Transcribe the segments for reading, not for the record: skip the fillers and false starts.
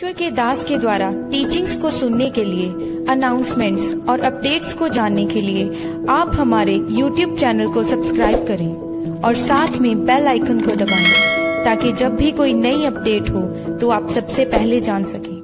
परमेश्वर के दास के द्वारा टीचिंग्स को सुनने के लिए, अनाउंसमेंट्स और अपडेट्स को जानने के लिए आप हमारे YouTube चैनल को सब्सक्राइब करें और साथ में बेल आइकन को दबाएं ताकि जब भी कोई नई अपडेट हो तो आप सबसे पहले जान सकें।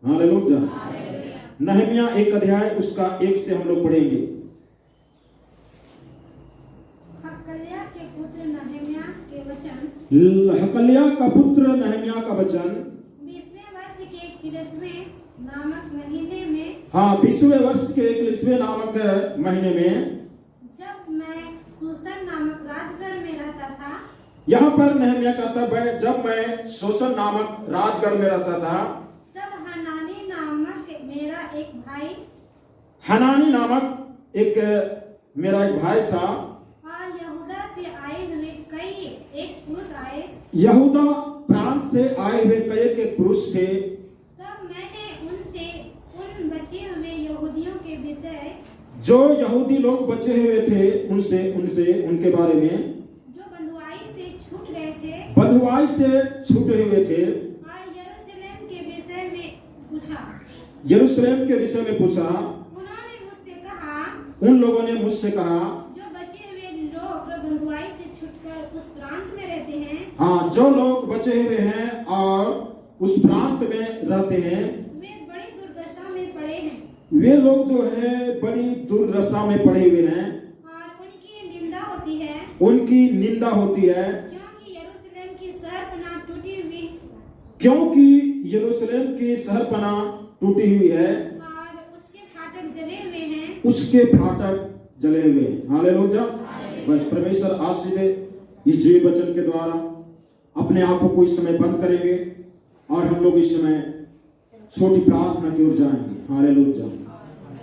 हालेलुया। नहम्या 1 अध्याय उसका 1 से हम लोग पढ़ेंगे। हक्कल्या के पुत्र नहम्या के वचन हकल्या का पुत्र नहमिया का वचन 20वें वर्ष के 31वें नामक महीने में, हाँ 20वें वर्ष के 21वें नामक महीने में, जब मैं सूसन नामक राजगढ़ में रहता था, यहाँ पर नहमिया कहता है जब मैं शोषण नामक राजगढ़ में रहता था, तब हनानी नामक मेरा एक भाई हनानी नामक मेरा एक भाई था। और यहूदा से आए हुए कई एक पुरुष आए। यहूदा प्रांत से आए हुए कई एक पुरुष थे। तब मैंने उनसे उन बचे हुए यहूदियों के विषय, जो यहूदी लोग बचे हुए थे उनसे उनके बारे में, जो बंधुआई से छूट गए थे बंधुआई से छूटे हुए थे, और यरूशलेम के विषय में पूछा। यरूशलेम के विषय में पूछा। उन्होंने मुझसे कहा, उन लोगों ने मुझसे कहा, जो बचे हुए लोग बंधुआई से छूटकर उस प्रांत में रहते हैं, हाँ जो लोग बचे हुए हैं और उस प्रांत में रहते हैं, वे बड़ी दुर्दशा में पड़े हैं वे लोग जो है बड़ी दुर्दशा में पड़े हुए हैं, और उनकी निंदा होती है, उनकी निंदा होती है, क्योंकि यरूशलेम की शहरपनाह टूटी हुई क्योंकि यरूशलेम की शहरपनाह टूटी हुई है, और उसके फाटक जले हुए हैं। उसके फाटक जले हुए हैं। हालेलुया। बस परमेश्वर आशीष दे। इस जीव वचन के द्वारा अपने आंखों को इस समय बंद करेंगे और हम लोग इस समय छोटी प्रार्थना की ओर जाएंगे। हालेलुया।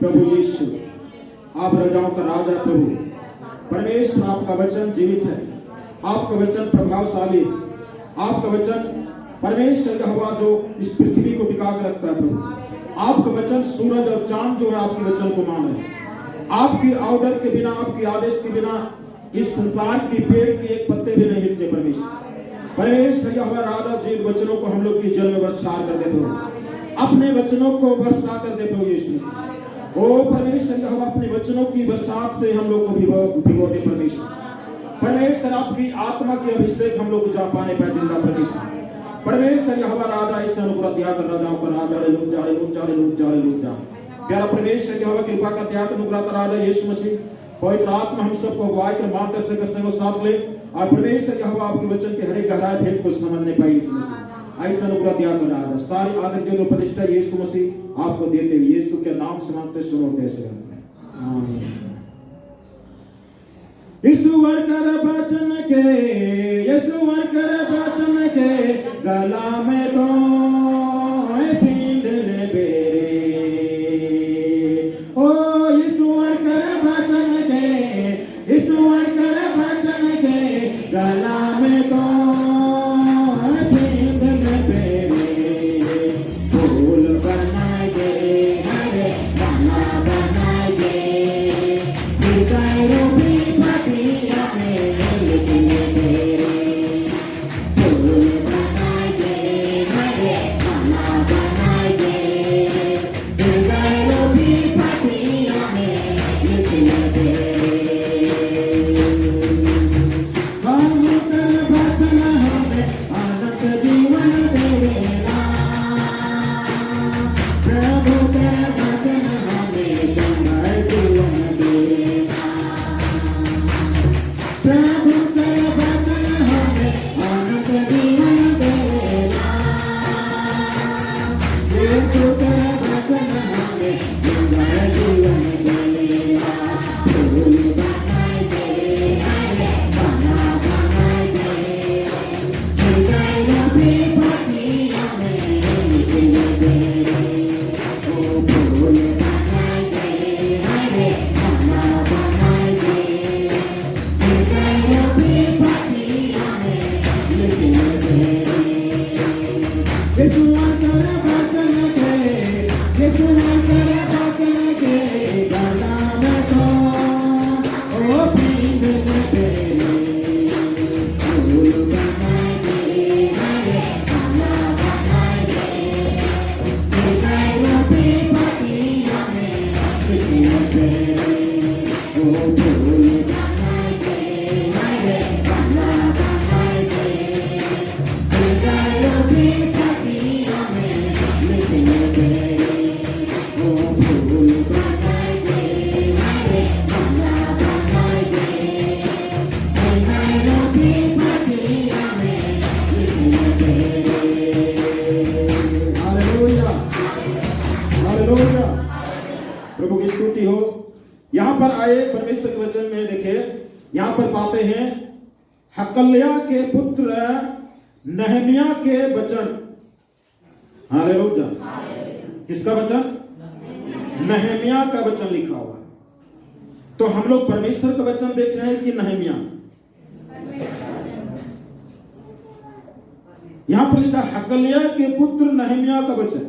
प्रभु यीशु, आप राजाओं का राजा प्रभु परमेश्वर, आपका वचन जीवित है, आपका वचन प्रभावशाली, आपका वचन परमेश्वर यहोवा जो इस पृथ्वी को टिका कर रखता है प्रभु, आपका वचन सूरज और चांद जो है आपके वचन को मान रहे हैं। आपकी ऑर्डर के बिना, आपके आदेश के बिना इस संसार की पेड़ की एक पत्ते भी नहीं हिलते। परमेश्वर यहोवा राजा जिन वचनों को हम लोग की जल में वर्षा कर दे प्रभु, अपने वचनों को वर्षा कर दे प्रभु यीशु। ओ परमेश्वर यहोवा, अपने वचनों की बरसात से हम लोग को भिगो दे परमेश्वर, आपकी आत्मा के अभिषेक हम लोग को जा पाने पाए जिंदा परमेश्वर यहोवा राजा, इस अनुग्रह दिया कर राजाओं का राजा, हालेलुया हालेलुया हालेलुया हालेलुया। प्यारा परमेश्वर यहोवा, कृपा कर दिया अनुग्रह का राजा यीशु मसीह, पवित्र आत्मा हम सबको अगुवाई कर मार्गदर्शन कर साथ ले, और परमेश्वर यहोवा आपके वचन के हर एक गहराई भेद को समझने पाए यीशु मसीह, ऐसा अनुग्रह दिया कर राजा। सारी आदर जो प्रतिष्ठा यीशु मसीह आपको देते हुए यीशु के नाम से मांगते सुनो कैसे आमीन। ईश्वर कर वचन के, ईश्वर कर वचन के गला में तो पींद ले बेरे। ओ ईश्वर कर वचन के, ईश्वर कर वचन के गला में तो पींद ले बेरे। फूल बनाएंगे, हरे गाना बनाएंगे, हृदयों में पतिया में लिखने तेरे। फूल बनाएंगे, हरे गाना बनाएंगे, हृदयों में पतिया में लिखने तेरे। हम हैं हकल्या के पुत्र नहमिया के वचन। हालेलुया। किसका वचन? नहमिया का वचन लिखा हुआ है। तो हम लोग परमेश्वर का वचन देख रहे हैं कि नहमिया? यहां पर लिखा हकल्या के पुत्र नहमिया का वचन।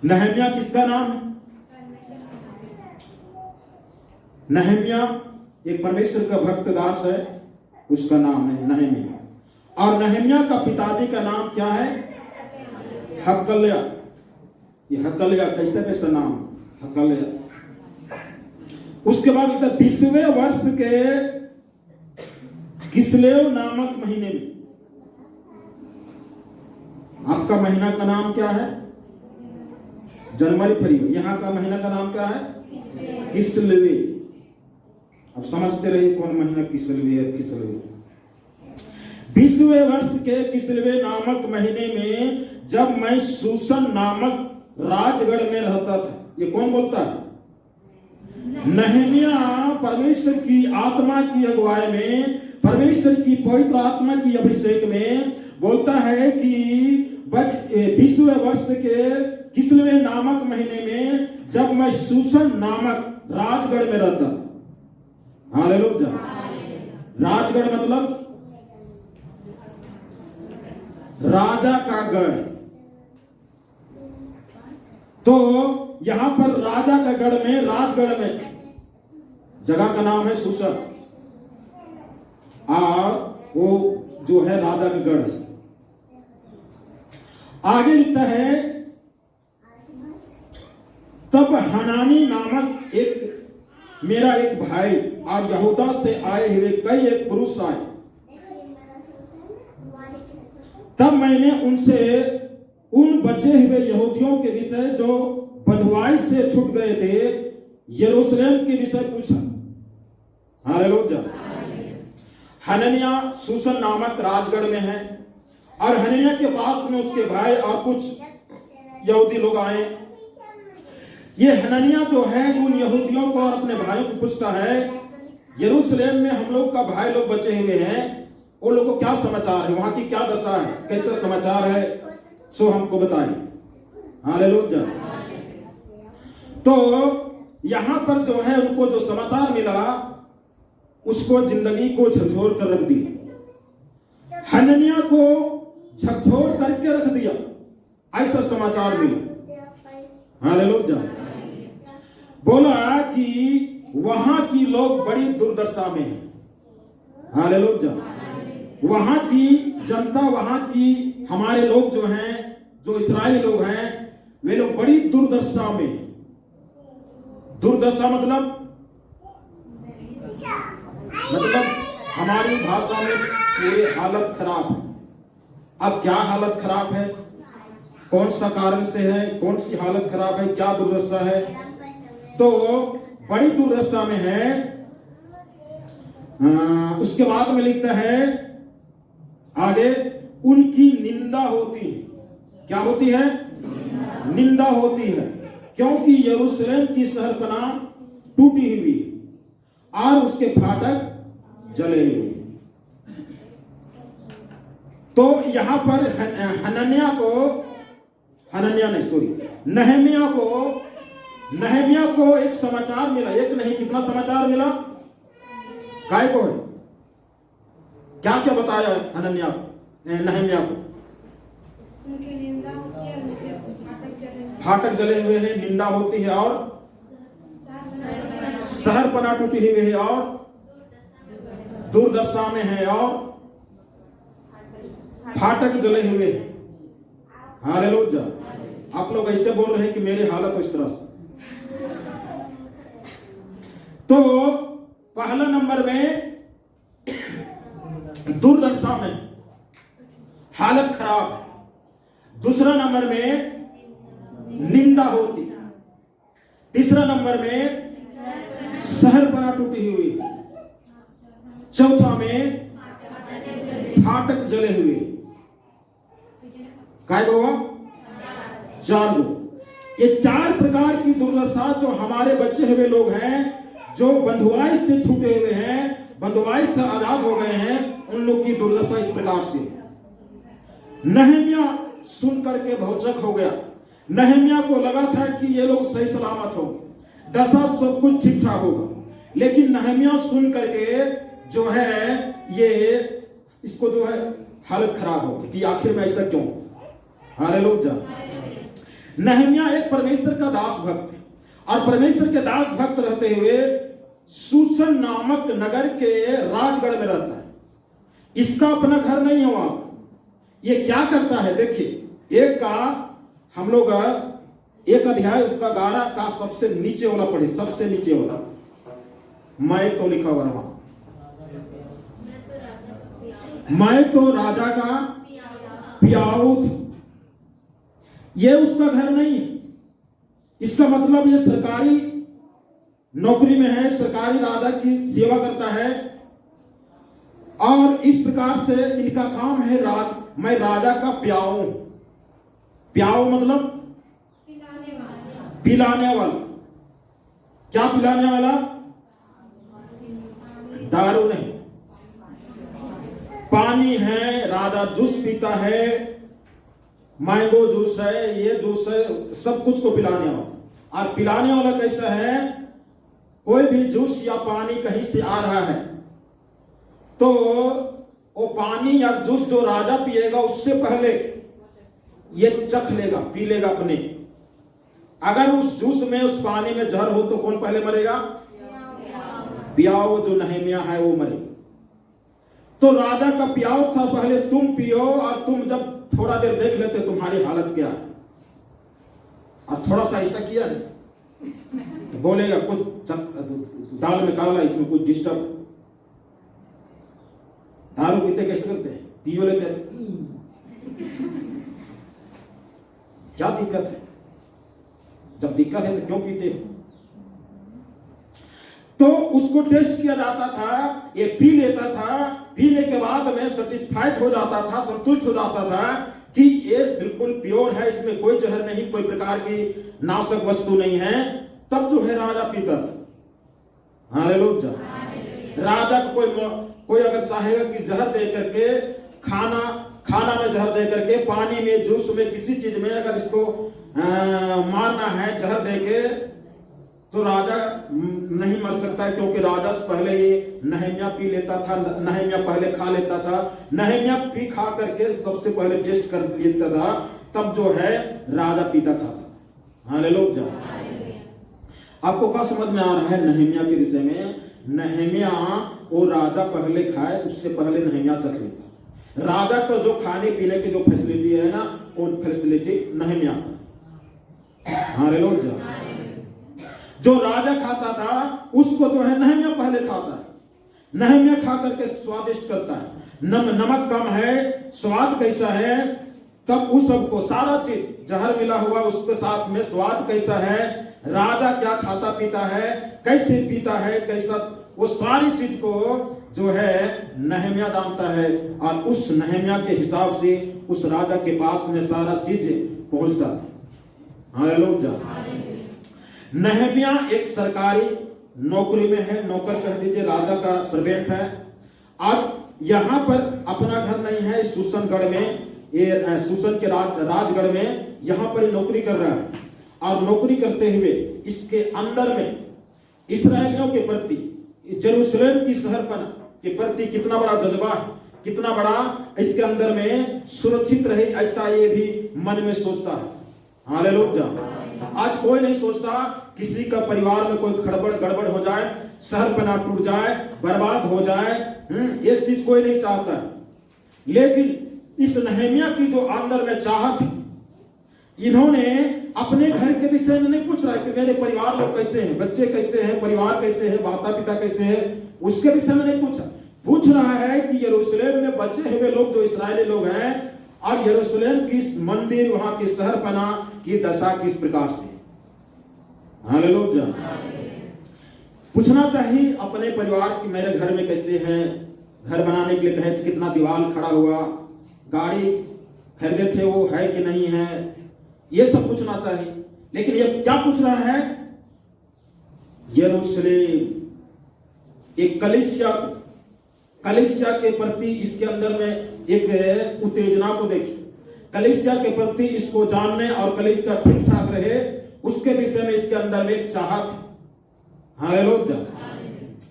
नहमिया किसका नाम है? नहमिया एक परमेश्वर का भक्त दास है, उसका नाम है नहमिया। और नहमिया का पिताजी का नाम क्या है? हकल्या। ये हकल्या कैसा कैसा नाम? हकल्या। उसके बाद लिखा 20वें वर्ष के किस्लेव नामक महीने में। आपका महीना का नाम क्या है? जनवरी फरवरी। यहां का महीना का नाम क्या है? किस्लेवे। अब समझते रहिए कौन महीना किस्लेवे है। किस्लेवे 20वें वर्ष के किस्लेवे नामक महीने में जब मैं सूसन नामक राजगढ़ में रहता था। ये कौन बोलता है? नहमिया परमेश्वर की आत्मा की अगुवाई में, परमेश्वर की पवित्र आत्मा की अभिषेक में बोलता है कि 20वें वर्ष के किस्लेवे नामक महीने में जब मैं सूसन नामक राजगढ़ में रहता। हालेलुया। राजगढ़ मतलब राजा का गढ़। तो यहां पर राजा का गढ़ में, राजगढ़ में जगह का नाम है सूसन। और वो जो है राजा का गढ़। आगे लिखता है तब हनानी नामक मेरा एक भाई और यहूदा से आए हुए कई एक पुरुष आए। तब मैंने उनसे उन बचे हुए यहूदियों के विषय जो बंधुआई से छूट गए थे यरूशलेम के विषय पूछा। हालेलुया। हननिया सूसन नामक राजगढ़ में है और हननिया के पास में उसके भाई और कुछ यहूदी लोग आए। ये हननिया जो है उन यहूदियों को और अपने भाइयों को पूछता है यरूशलेम में हम लोग का भाई लोग बचे हुए हैं, वो लोगों को क्या समाचार है, वहां की क्या दशा है, कैसा समाचार है, सो हमको बताएं। हालेलुया। तो यहां पर जो है उनको जो समाचार मिला उसको जिंदगी को झकझोर कर रख दिया। हननिया को झकझोर करके रख दिया, ऐसा समाचार मिला। हालेलुया। बोला कि वहां की लोग बड़ी दुर्दशा में हैं। हालेलुया। वहां की जनता, वहां की हमारे लोग जो हैं, जो इस्राएली लोग हैं, वे लोग बड़ी दुर्दशा में। दुर्दशा मतलब हमारी भाषा में पूरी हालत खराब है। अब क्या हालत खराब है, कौन सा कारण से है, कौन सी हालत खराब है, क्या दुर्दशा है? तो बड़ी दुर्दशा में है। उसके बाद में लिखता है आगे, उनकी निंदा होती है। क्या होती है? निंदा होती है, क्योंकि यरूशलेम की शहरपनाह टूटी हुई और उसके फाटक जले हुए। तो यहां पर नहमिया को एक समाचार मिला। एक नहीं, कितना समाचार मिला? काय को है? क्या क्या बताया नहमिया को? उनकी निंदा होती है, उनके फाटक जले हुए हैं, निंदा होती है, और शहर पना टूटी हुई है, और दुर्दशा में है, और फाटक जले हुए हैं। हालेलुया। आप लोग ऐसे बोल रहे हैं कि मेरी हालत इस तरह से। तो पहला नंबर में दुर्दशा में, हालत खराब। दूसरा नंबर में निंदा होती। तीसरा नंबर में शहर पना टूटी हुई। चौथा में फाटक जले हुए। काय होगा? 4 गो। ये 4 प्रकार की दुर्दशा जो हमारे बचे हुए लोग हैं, जो बंधुआई से छूटे हुए हैं, बंदवाई से आजाद हो गए हैं, उन लोग की दुर्दशा इस प्रकार से। नहम्या सुन करके भौचक हो गया। नहम्या को लगा था कि ये लोग सही सलामत हो, दशा सब कुछ ठीक ठाक होगा, लेकिन नहम्या सुन करके जो है ये इसको जो है हालत खराब हो गई कि आखिर में ऐसा क्यों। हालेलुया। नहम्या एक परमेश्वर का दास भक्त है, और परमेश्वर के दास भक्त रहते हुए सूसन नामक नगर के राजगढ़ में रहता है। इसका अपना घर नहीं है वहां। ये क्या करता है देखिए, एक का हम लोग एक अध्याय उसका 11 का सबसे नीचे वाला पढ़े, सबसे नीचे वाला मैं तो लिखा हुआ वहां, मैं तो राजा का पियाऊ था। ये उसका घर नहीं है। इसका मतलब ये सरकारी नौकरी में है, सरकारी राजा की सेवा करता है, और इस प्रकार से इनका काम है मैं राजा का प्याऊ। प्याऊ मतलब पिलाने वाला। क्या पिलाने वाला? दारू नहीं, पानी है, राजा जूस पीता है, मैंगो जूस है, ये जूस है, सब कुछ को पिलाने वाला। और पिलाने वाला कैसा है? कोई भी जूस या पानी कहीं से आ रहा है तो वो पानी या जूस जो राजा पिएगा उससे पहले ये चख लेगा, पी लेगा अपने। अगर उस जूस में, उस पानी में जहर हो तो कौन पहले मरेगा? पियाओ जो नहम्या है वो मरे। तो राजा का पियाओ था, पहले तुम पियो, और तुम जब थोड़ा देर देख लेते तुम्हारी हालत क्या है। और थोड़ा सा ऐसा किया नहीं तो बोलेगा कुछ दाल में काला, इसमें कुछ डिस्टर्ब। दारू पीते कैसे करते हैं? पियो लेते। क्या दिक्कत है? जब दिक्कत है तो क्यों पीते हो? तो उसको टेस्ट किया जाता था, ये पी लेता था, पीने के बाद में सेटिस्फाइड हो जाता था, संतुष्ट हो जाता था कि ये बिल्कुल प्योर है, इसमें कोई जहर नहीं, कोई प्रकार की नाशक वस्तु नहीं है। तब जो है राजा पीता था। हालेलुया। राजा को कोई अगर चाहेगा कि जहर दे करके, खाना में जहर दे करके, पानी में, जूस में, किसी चीज में अगर इसको मारना है जहर दे के, तो राजा नहीं मर सकता है, क्योंकि राजा से पहले ही नहम्या पी लेता था, नहम्या पहले खा लेता था, नहम्या पी खा करके सबसे पहले टेस्ट कर लेता था, तब जो है राजा पीता था। हालेलुया। आपको क्या समझ में आ रहा है नहम्या के विषय में? नहम्या वो राजा पहले खाए, उससे पहले नहम्या चख लेता। राजा का जो खाने पीने की जो फैसिलिटी है ना, वो फैसिलिटी नहम्या का। हालेलुया। जो राजा खाता था उसको जो है नहम्या पहले खाता है। नहम्या खा करके स्वादिष्ट करता है। नमक कम है, स्वाद कैसा है, तब उस सबको सारा चीज जहर मिला हुआ उसके साथ में स्वाद कैसा है, राजा क्या खाता पीता है, कैसे पीता है, कैसा, वो सारी चीज को जो है नहम्या जानता है, और उस नहम्या के हिसाब से उस राजा के पास में सारा चीज पहुंचता था। हालेलुया। नहम्या एक सरकारी नौकरी में है, नौकर कह दीजिए, राजा का सर्वेंट है, और यहाँ पर अपना घर नहीं है। सूसनगढ़ में, ये सूसन के राजगढ़ में यहाँ पर नौकरी कर रहा है, और नौकरी करते हुए इसके अंदर में इस्राएलियों के प्रति, जेरूशलेम की शहरपना के प्रति कितना बड़ा जज्बा है, कितना बड़ा इसके अंदर में सुरक्षित रहे, ऐसा ये भी मन में सोचता है। हालेलुया। आज कोई नहीं सोचता किसी का परिवार में कोई गड़बड़ हो जाए, शहरपना टूट जाए, बर्बाद हो जाए, ये चीज कोई नहीं चाहता है। लेकिन इस नहम्या की जो अंदर में चाहत है, इन्होंने अपने घर के विषय में नहीं पूछ रहा है कि मेरे परिवार लोग कैसे हैं, बच्चे कैसे हैं, परिवार कैसे है, माता पिता कैसे हैं, उसके विषय में नहीं पूछा। पूछ रहा है कि यरूशलेम में बचे हुए लोग जो इस्राएली लोग हैं, और यरूशलेम की मंदिर, वहां की शहरपना की दशा किस प्रकार से। हालेलुया। पूछना चाहिए अपने परिवार की, मेरे घर में कैसे हैं, घर बनाने के लिए कहे थे कितना दीवार खड़ा हुआ, गाड़ी खरीदे थे वो है कि नहीं है, ये सब पूछना चाहिए। लेकिन ये क्या पूछ रहा है? यरूशलेम एक कलीसिया कलीसिया के प्रति इसके अंदर में एक उत्तेजना को देखिए, कलीसिया के प्रति इसको जानने और कलीसिया ठीक ठाक रहे उसके विषय में इसके अंदर में एक चाहत है। हालेलुया।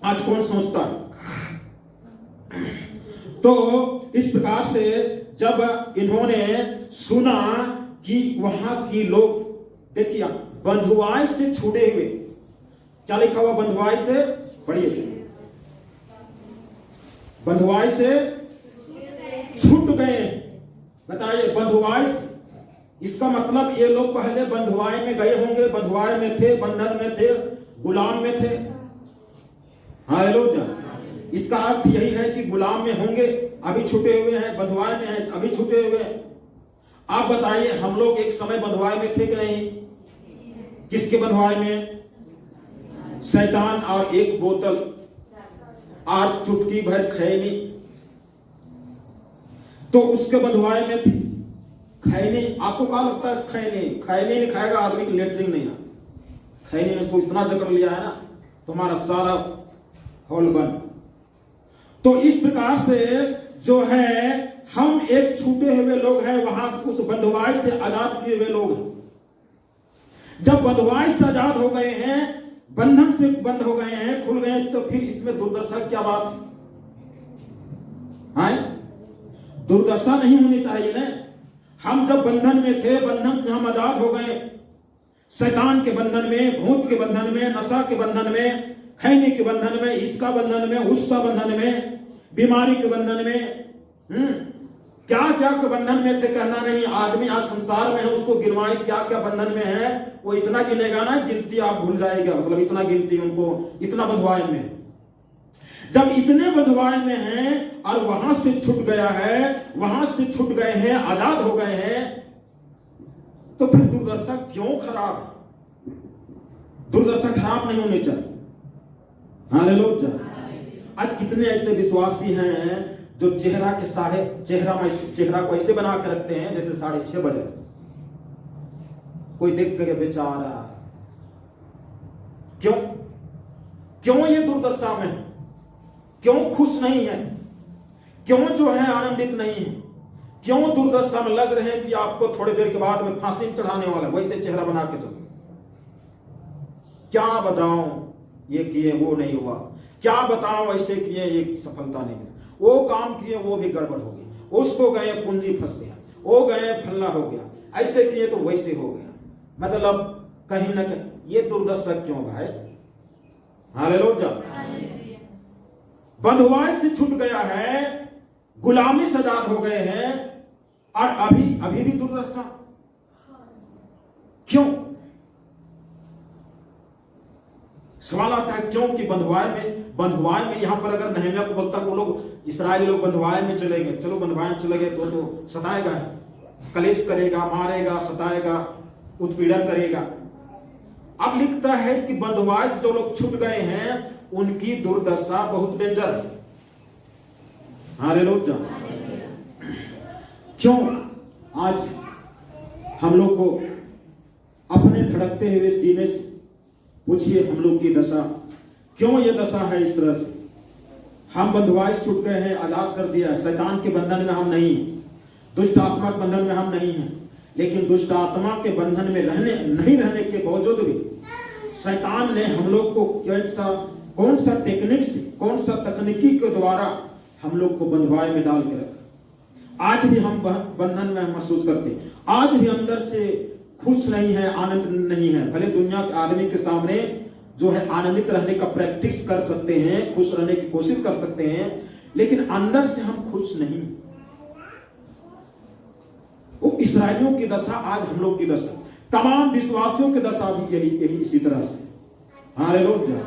आज कौन सोचता है? तो इस प्रकार से जब इन्होंने सुना कि वहां की लोग, देखिए बंधुआई से छूटे हुए, क्या लिखा हुआ? बंधुआई से, पढ़िए, बंधुआई से छूट गए। बताइए, बंधुआई से, इसका मतलब ये लोग पहले बंधुआई में गए होंगे, बंधुआई में थे, बंधन में थे, गुलाम में थे। हालेलुया। इसका अर्थ यही है कि गुलाम में होंगे, अभी छूटे हुए हैं, बंधुआई में हैं, अभी छूटे हुए हैं। आप बताइए, हम लोग एक समय बंधुआई में थे कि नहीं? किसके बंधुआई में? शैतान और एक बोतल और चुटकी भर खैनी, तो उसके बंधुआई में थी। खैनी, आपको क्या लगता है? खैनी नहीं खाएगा आदमी की लेटरिन नहीं आता। खैनी ने उसको इतना जकड़ लिया है ना, तुम्हारा सारा हॉल बंद। तो इस प्रकार से जो है, हम एक छूटे हुए लोग हैं, वहां उस बंधुआई से आजाद किए हुए लोग हैं। जब बंधुआई से आजाद हो गए हैं, बंधन से बंद हो गए हैं, खुल गए हैं, तो फिर इसमें दुर्दशा क्या बात है? दुर्दशा नहीं होनी चाहिए ना। हम जब बंधन में थे, बंधन से हम आजाद हो गए, शैतान के बंधन में, भूत के बंधन में, नशा के बंधन में, खैनी के बंधन में, इसका बंधन में, उसका बंधन में, बीमारी के बंधन में, क्या क्या के बंधन में थे कहना नहीं। आदमी आज संसार में है, उसको गिनवाए क्या क्या बंधन में है, वो इतना गिनेगा ना, गिनती आप भूल जाएगा। मतलब इतना गिनती उनको, इतना बंधुआई में है। जब इतने बंधुआई में हैं और वहां से छूट गया है, वहां से छूट गए हैं, आजाद हो गए हैं, तो फिर दुर्दशा क्यों खराब? दुर्दशा खराब नहीं होनी चाहिए। हालेलुया। आज कितने ऐसे विश्वासी हैं जो चेहरा को ऐसे बना के रखते हैं जैसे 6:30 बजे, कोई देख के बेचारा। क्यों ये दुर्दशा में है? क्यों खुश नहीं है? क्यों जो है आनंदित नहीं है? क्यों दुर्दशा में लग रहे हैं कि आपको थोड़ी देर के बाद में फांसी चढ़ाने वाला, वैसे चेहरा बना के चलो। क्या बताऊं, ये किए वो नहीं हुआ, क्या बताऊं ऐसे किए ये सफलता नहीं मिली, वो काम किए वो भी गड़बड़ हो गई, उसको गए पूंजी फंस गया, वो गए फलना हो गया, ऐसे किए तो वैसे हो गया। मतलब कहीं ना कहीं ये दुर्दशा क्यों भाई? हालेलुया। बंधुआई से छूट गया है, गुलामी से आजाद हो गए हैं, और अभी भी दुर्दशा क्यों? सवाल आता है क्यों कि बंधुआई में यहां पर अगर नहम्याह को बोलता वो लोग इस्राएली लोग बंधुआई में चले गए, चलो बंधुआई में चले गए तो सताएगा, कलेश करेगा, मारेगा, सताएगा, उत्पीड़न करेगा। अब लिखता है कि बंधुआई से जो लोग छूट गए हैं उनकी दुर्दशा बहुत डेंजर है। हालेलुया। क्यों? आज हम लोग को अपने धड़कते हुए सीने से पूछिए, हम लोग की दशा क्यों ये दशा है इस तरह से? हम बंधुआई से छूट गए हैं, आजाद कर दिया है, शैतान के बंधन में हम नहीं, दुष्ट आत्मा के बंधन में हम नहीं हैं, लेकिन दुष्ट आत्मा के बंधन में नहीं रहने के बावजूद भी शैतान ने हम लोग को कौन सा टेक्निक से, कौन सा तकनीकी के द्वारा हम लोग को बंधुआई में डाल के रखा। आज भी हम बंधन में महसूस करते हैं, आज भी अंदर से खुश नहीं है, आनंद नहीं है। भले दुनिया के आदमी के सामने जो है आनंदित रहने का प्रैक्टिस कर सकते हैं, खुश रहने की कोशिश कर सकते हैं, लेकिन अंदर से हम खुश नहीं। वो इस्राएलियों की दशा आज हम लोग की दशा, तमाम विश्वासियों की दशा भी यही इसी तरह से। हालेलुया।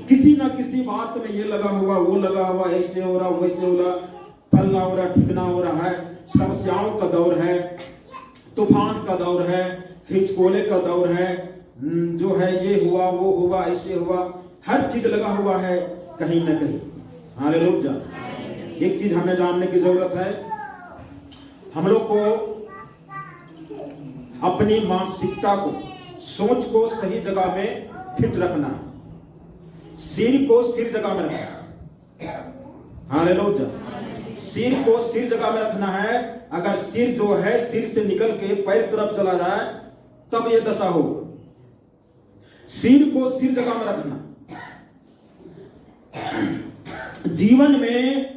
किसी ना किसी बात में ये लगा हुआ, वो लगा हुआ, ऐसे हो रहा, वैसे हो रहा, फलना हो रहा, ठिकना हो रहा है। समस्याओं का दौर है, तूफान का दौर है, हिचकोले का दौर है, जो है ये हुआ, वो हुआ, ऐसे हुआ, हर चीज लगा हुआ है कहीं ना कहीं। हालेलुया। एक चीज हमें जानने की जरूरत है, हम लोग को अपनी मानसिकता को, सोच को सही जगह में फिट रखना है, सिर को सिर जगह में रखना। हालेलुया। सिर को सिर जगह में रखना है। अगर सिर जो है सिर से निकल के पैर तरफ चला जाए तब ये दशा होगा। सिर को सिर जगह में रखना। जीवन में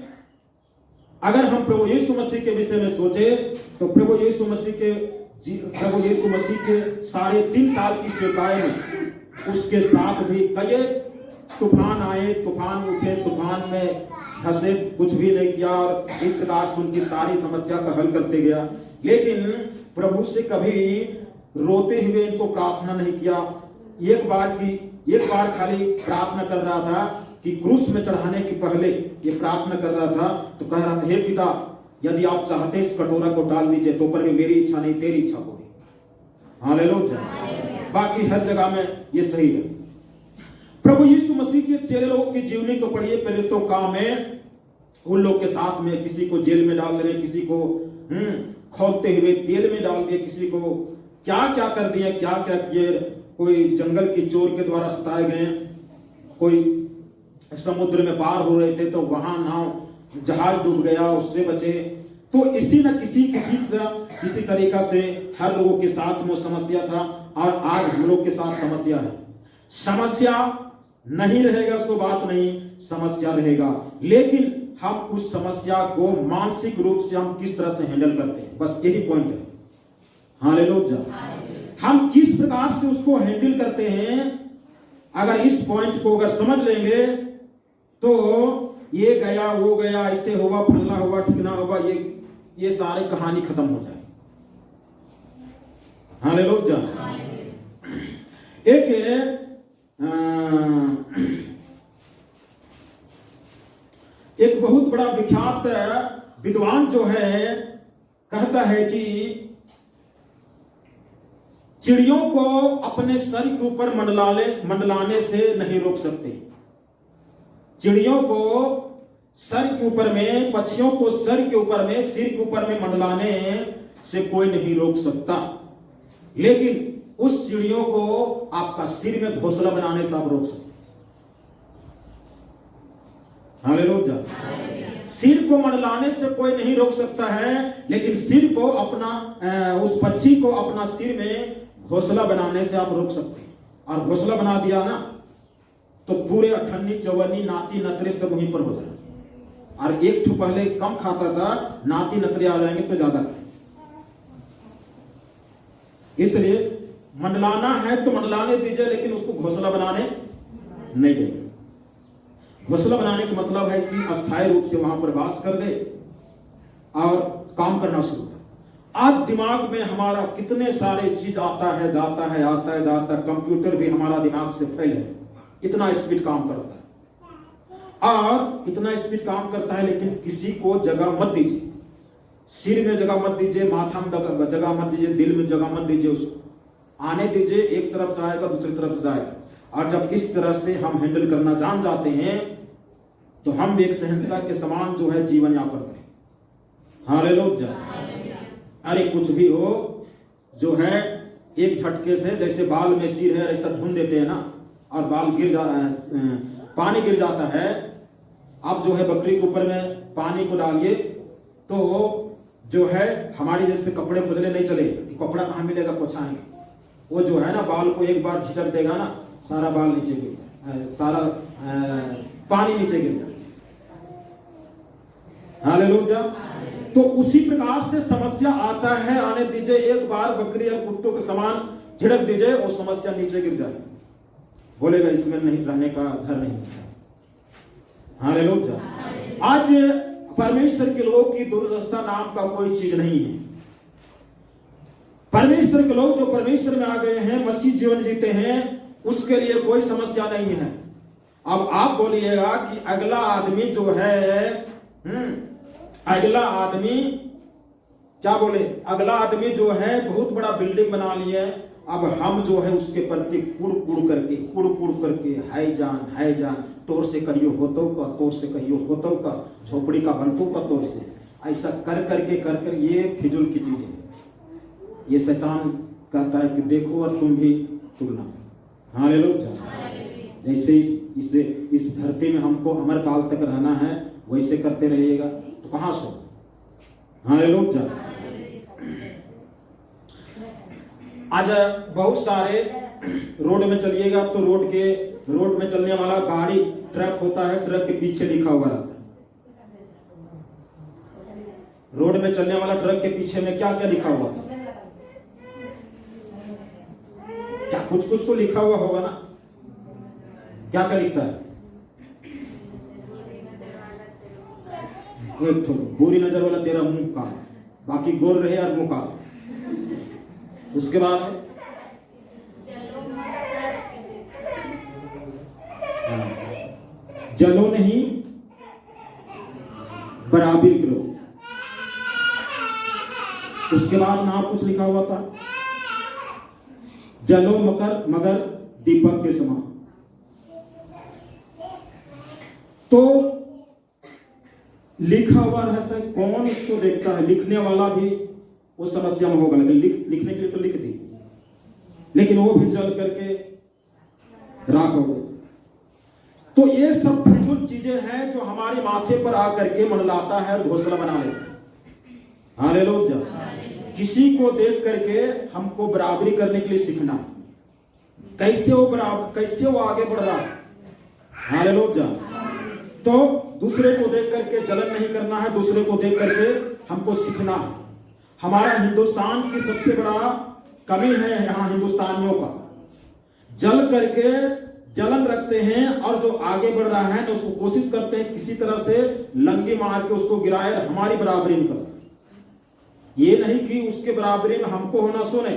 अगर हम प्रभु यीशु मसीह के विषय में सोचे तो प्रभु यीशु मसीह के 3.5 साल की सेवाएं में उसके साथ भी कई तूफान आए, तूफान उठे, तूफान में फंसे, कुछ भी नहीं किया और इस प्रकार से उनकी सारी समस्या का हल करते गया। लेकिन प्रभु से कभी रोते हुए इनको प्रार्थना नहीं किया। एक बार खाली प्रार्थना कर रहा था कि क्रूस में चढ़ाने के पहले ये प्रार्थना कर रहा था तो कह रहा था, हे पिता यदि आप चाहते इस कटोरा को डाल दीजिए तो पर मेरी इच्छा नहीं तेरी इच्छा होगी। हालेलुया। बाकी हर जगह में ये सही है। प्रभु यीशु मसीह के चेले लोगों की जीवनी को पढ़िए। पहले तो काम में उन लोग के साथ में किसी को जेल में डाल दे, किसी को खौलते हुए तेल में डाल दिए, किसी को क्या क्या कर दिए, क्या क्या किए। कोई जंगल की चोर के द्वारा सताए गए, कोई समुद्र में पार हो रहे थे तो वहां नाव जहाज डूब गया, उससे बचे। तो इसी न किसी तरीका से हर लोगों के साथ वो समस्या था और आज हम लोग के साथ समस्या है। समस्या नहीं रहेगा सो बात नहीं, समस्या रहेगा, लेकिन हम उस समस्या को मानसिक रूप से हम किस तरह से हैंडल करते हैं, बस यही पॉइंट है। हालेलुया। हम किस प्रकार से उसको हैंडल करते हैं, अगर इस पॉइंट को अगर समझ लेंगे तो ये गया वो गया, ऐसे हुआ, फलना हुआ, ठिकना हुआ, ये सारी कहानी खत्म हो जाए। हालेलुया। एक बहुत बड़ा विख्यात विद्वान जो है कहता है कि चिड़ियों को अपने सर के ऊपर मंडलाने से नहीं रोक सकते। चिड़ियों को सर के ऊपर में, पक्षियों को सर के ऊपर में, सिर के ऊपर में मंडलाने से कोई नहीं रोक सकता, लेकिन उस चिड़ियों को आपका सिर में घोंसला बनाने से आप रोक सकते। हालेलुया। सिर को मंडलाने से कोई नहीं रोक सकता है, लेकिन सिर को अपना, उस पक्षी को अपना सिर में घोंसला बनाने से आप रोक सकते हैं। और घोंसला बना दिया ना तो पूरे अठन्नी, चौवन्नी, नाती नतरे सब वहीं पर हो जाए। और एक ठो पहले कम खाता था, नाती नतरे आ जाएंगे तो ज्यादा। इसलिए मंडलाना है तो मंडलाने दीजिए, लेकिन उसको घोंसला बनाने नहीं देंगे। घोंसला बनाने का मतलब है कि अस्थायी रूप से वहां पर वास कर दे और काम करना शुरू कर। आज दिमाग में हमारा कितने सारे चीज आता है जाता है, आता है जाता है। कंप्यूटर भी हमारा दिमाग से फैल है, इतना स्पीड काम करता है और इतना स्पीड काम करता है, लेकिन किसी को जगह मत दीजिए। सिर में जगह मत दीजिए, माथा में जगह मत दीजिए, दिल में जगह मत दीजिए। उसको आने दीजिए, एक तरफ से आएगा दूसरी तरफ से जाएगा। और जब इस तरह से हम हैंडल करना जान जाते हैं तो हम एक शहंशाह के समान जो है जीवन यापन करें। हालेलुया। अरे कुछ भी हो, जो है एक झटके से, जैसे बाल में सिर है ऐसा धुन देते हैं ना, और बाल गिर जा पानी गिर जाता है। अब जो है बकरी के ऊपर में पानी को डालिए तो जो है हमारे जैसे कपड़े खुजले नहीं चलेंगे, कपड़ा कहाँ मिलेगा पोछाएंगे। वो जो है ना बाल को एक बार झटक देगा ना, सारा बाल नीचे गिर, सारा पानी नीचे गिर जाए। हालेलुया। तो उसी प्रकार से समस्या आता है, आने दीजिए। एक बार बकरी और कुत्तों के समान झिड़क दीजिए और समस्या नीचे गिर जाएगी। बोलेगा इसमें नहीं रहने का घर नहीं। हालेलुया। आज परमेश्वर के लोगों की दुर्दशा नाम का कोई चीज नहीं है। परमेश्वर के लोग जो परमेश्वर में आ गए हैं, मसीह जीवन जीते हैं, उसके लिए कोई समस्या नहीं है। अब आप बोलिएगा कि अगला आदमी जो है, अगला आदमी क्या बोले, अगला आदमी जो है बहुत बड़ा बिल्डिंग बना लिए, अब हम जो है उसके प्रति कुड़ कुड़ करके हाय जान तोर से कहियो होतो का, तोर से कहियो होतो का, झोपड़ी का बनतो का तोर से, ऐसा कर ये फिजूल की चीज है। ये शैतान कहता है कि देखो और तुम भी तुलना। हालेलुया। जैसे इस धरती में हमको अमर काल तक रहना है, वैसे करते रहिएगा तो कहां से? हालेलुया। आज बहुत सारे रोड में चलिएगा तो रोड में चलने वाला गाड़ी ट्रक होता है, ट्रक के पीछे लिखा हुआ रहता है। रोड में चलने वाला ट्रक के पीछे में क्या क्या लिखा हुआ? क्या कुछ तो लिखा हुआ होगा ना? क्या क्या लिखता है? एक तो बुरी नजर वाला तेरा मुंह का, बाकी गोर रहे और मुंह का। उसके बाद जलो नहीं बराबर करो। उसके बाद नाम कुछ लिखा हुआ था, जलो मगर दीपक के समान। तो लिखा हुआ रहता है, कौन उसको देखता है? लिखने वाला भी उस समस्या में होगा, लेकिन लिखने के लिए तो लिख दी, लेकिन वो भी जल करके राख हो गए। तो ये सब फिजूल चीजें हैं जो हमारे माथे पर आकर के मंडलाता है और घोंसला बना लेता है। हालेलुया। किसी को देख करके हमको बराबरी करने के लिए सीखना, कैसे वो आगे बढ़ रहा है। हालेलुया। तो दूसरे को देख करके जलन नहीं करना है, दूसरे को देख करके हमको सीखना है। हमारा हिंदुस्तान की सबसे बड़ा कमी है यहाँ हिंदुस्तानियों का, जल करके जलन रखते हैं और जो आगे बढ़ रहा है तो उसको कोशिश करते हैं किसी तरह से लंगी मार के उसको गिराए, हमारी बराबरी में करते। ये नहीं कि उसके बराबरी में हमको होना सुने,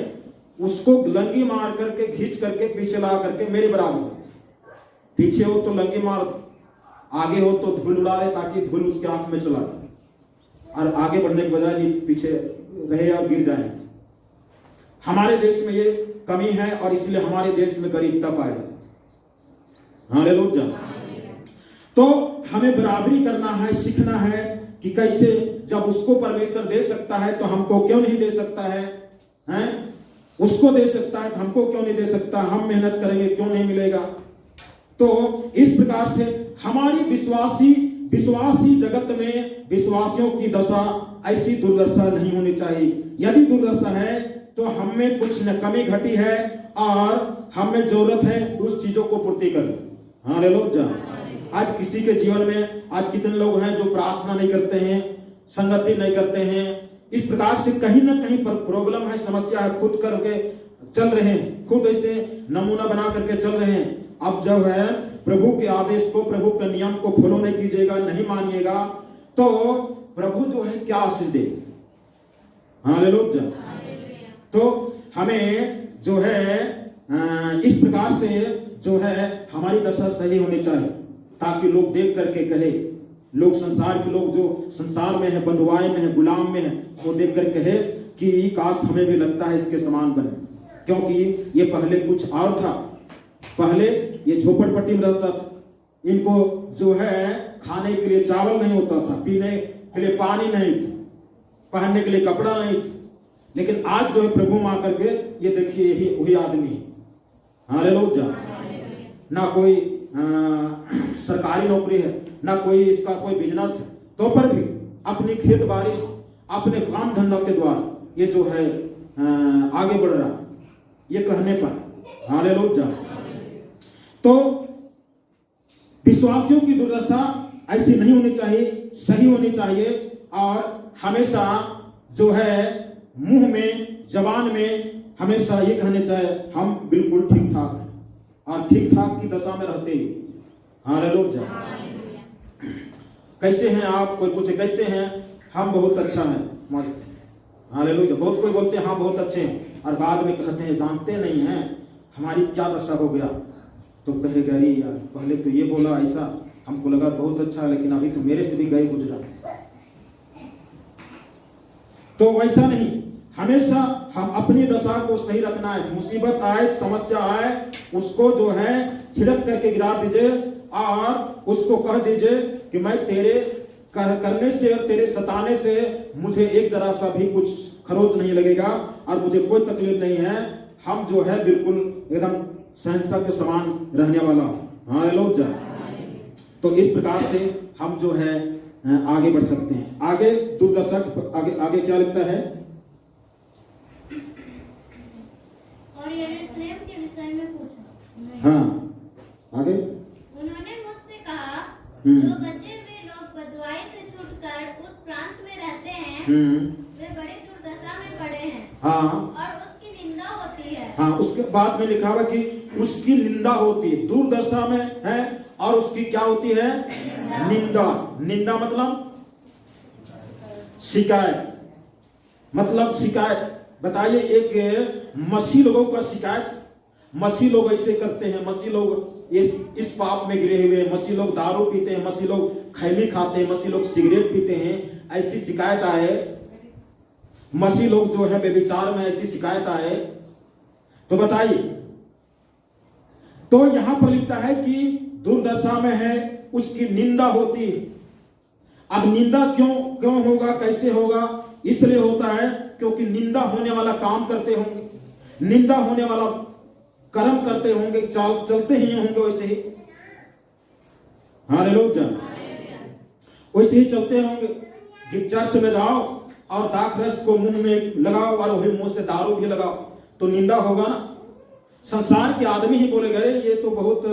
उसको लंगी मार करके खींच करके पीछे ला करके मेरे बराबर। पीछे हो तो लंगी मार, आगे हो तो धूल उड़ा दे ताकि धूल उसके आंख में चला जाए, और आगे बढ़ने के बजाय पीछे रहे और गिर जाए। हमारे देश में ये कमी है और इसलिए हमारे देश में गरीबता पाई जाती है। हालेलुया। तो हमें बराबरी करना है, सीखना है कि कैसे, जब उसको परमेश्वर दे सकता है तो हमको क्यों नहीं दे सकता है, हैं? उसको दे सकता है तो हमको क्यों नहीं दे सकता? हम मेहनत करेंगे क्यों नहीं मिलेगा? तो इस प्रकार से हमारी विश्वासी जगत में विश्वासियों की दशा ऐसी दुर्दशा नहीं होनी चाहिए। यदि दुर्दशा है तो हमें कुछ न कमी घटी है और हमें जरूरत है उस चीजों को पूर्ति करने। हालेलुया। आज किसी के जीवन में आज कितने लोग हैं जो प्रार्थना नहीं करते हैं, संगति नहीं करते हैं, इस प्रकार से कहीं ना कहीं पर प्रॉब्लम है, समस्या है, खुद करके चल रहे हैं, खुद ऐसे नमूना बना करके चल रहे हैं। अब जब है प्रभु के आदेश को, प्रभु के नियम को फॉलो नहीं कीजिएगा, नहीं मानिएगा, तो प्रभु जो है क्या आशीष दे? हालेलुया। तो हमें जो है इस प्रकार से जो है हमारी दशा सही होनी चाहिए, ताकि लोग देख करके कहे, लोग संसार के लोग जो संसार में है, बंधुआई में है, गुलाम में है, वो देख कर कहे कि काश हमें भी लगता है इसके समान बने। क्योंकि ये पहले कुछ और था, पहले ये झोपड़पट्टी में रहता था, इनको जो है खाने के लिए चावल नहीं होता था, पीने के लिए पानी नहीं था, पहनने के लिए कपड़ा नहीं था। लेकिन आज जो है प्रभु मां करके ये देखिए यही वही आदमी है। हालेलुया। ना कोई सरकारी नौकरी है, ना कोई इसका कोई बिजनेस है, तो पर भी अपनी खेत बारिश, अपने काम धंधा के द्वारा ये जो है आगे बढ़ रहा है, ये कहने पर। हालेलुया। तो विश्वासियों की दुर्दशा ऐसी नहीं होनी चाहिए, सही होनी चाहिए, और हमेशा जो है मुंह में, जबान में हमेशा ये कहने चाहिए हम बिल्कुल ठीक ठाक हैं, और ठीक ठाक की दशा में रहते ही। हालेलुया। कैसे हैं आप? कोई पूछे कैसे हैं? हम बहुत अच्छा है, मस्त है। हालेलुया। बहुत कोई बोलते हैं हाँ बहुत अच्छे हैं, और बाद में कहते हैं जानते नहीं हैं हमारी क्या दशा हो गया। तो कहेगा अरे यार पहले तो ये बोला ऐसा, हमको लगा बहुत अच्छा, लेकिन अभी तो मेरे से भी गए गुजरा। तो वैसा नहीं, हमेशा हम अपनी दशा को सही रखना है। मुसीबत आए, समस्या आए, उसको जो है छिड़क करके गिरा दीजिए और उसको कह दीजिए कि मैं तेरे करने से और तेरे सताने से मुझे एक जरा सा भी कुछ खरोच नहीं लगेगा और मुझे कोई तकलीफ नहीं है। हम जो है बिल्कुल एकदम शहंशाह के समान रहने वाला। हालेलुया। तो इस प्रकार से हम जो है आगे बढ़ सकते हैं। आगे दुर्दशा आगे आगे क्या लिखता है? और यरूशलेम के विषय में पूछा। हाँ, आगे उन्होंने मुझसे कहा, हम्म। जो बचे हुए लोग बदुआई से छूटकर उस प्रांत में रहते हैं, वे बड़ी दुर्दशा में पड़े हैं। हाँ और उसकी निंदा होती है। हाँ, उसके बाद में लिखा हुआ कि उसकी निंदा होती है, दुर्दशा में है और उसकी क्या होती है? निंदा। निंदा मतलब शिकायत, मतलब शिकायत। बताइए, एक मसीह लोगों का शिकायत, मसीह लोग ऐसे करते हैं, मसीह लोग इस पाप में गिरे हुए, मसीह लोग दारू पीते हैं, मसीह लोग खैनी खाते हैं, मसीह लोग सिगरेट पीते हैं, ऐसी शिकायत आए। मसीह लोग जो है व्यभिचार में, ऐसी शिकायत आए तो बताइए। तो यहां पर लिखता है कि दुर्दशा में है, उसकी निंदा होती है। अब निंदा क्यों होगा, कैसे होगा? इसलिए होता है क्योंकि निंदा होने वाला काम करते होंगे, निंदा होने वाला कर्म करते होंगे, चलते ही होंगे वैसे ही। हालेलुया, वैसे ही चलते होंगे कि चर्च में जाओ और दाखरस को मुंह में लगाओ और वही मुंह से दारू भी लगाओ तो निंदा होगा ना। संसार के आदमी ही बोले गए ये तो बहुत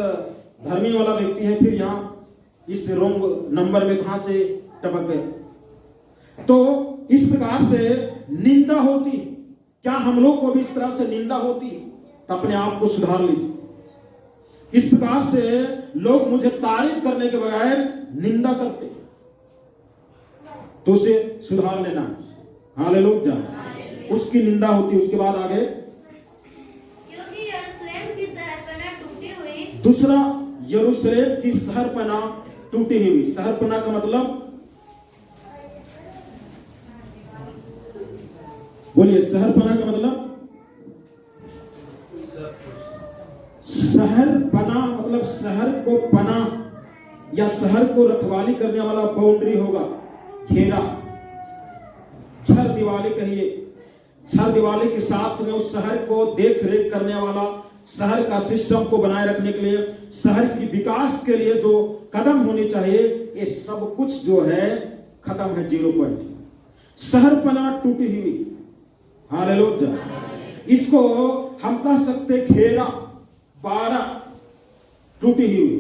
धर्मी वाला व्यक्ति है, फिर यहाँ इस रोंग नंबर में कहां से टपक गए। तो इस प्रकार से निंदा होती। क्या हम लोग को भी इस तरह से निंदा होती? तो अपने आप को सुधार लीजिए। इस प्रकार से लोग मुझे तारीफ करने के बगैर निंदा करते, तो उसे सुधार लेना। हालेलुया, उसकी निंदा होती। उसके बाद आगे, क्योंकि यरूशलेम की शहरपनाह टूटी हुई। दूसरा, यरूशलेम की शहरपनाह टूटी हुई। शहरपनाह का मतलब बोलिए, शहरपनाह का मतलब? शहर पना मतलब शहर को पना या शहर को रखवाली करने वाला बाउंड्री होगा, घेरा। छर दिवाली कहिए, छर दिवाली के साथ में उस शहर को देख रेख करने वाला, शहर का सिस्टम को बनाए रखने के लिए, शहर की विकास के लिए जो कदम होने चाहिए, ये सब कुछ जो है खत्म है, 0 पॉइंट। शहर पना टूटी हुई। हालेलुया, इसको हम कह सकते घेरा, बाड़ा टूटी हुई।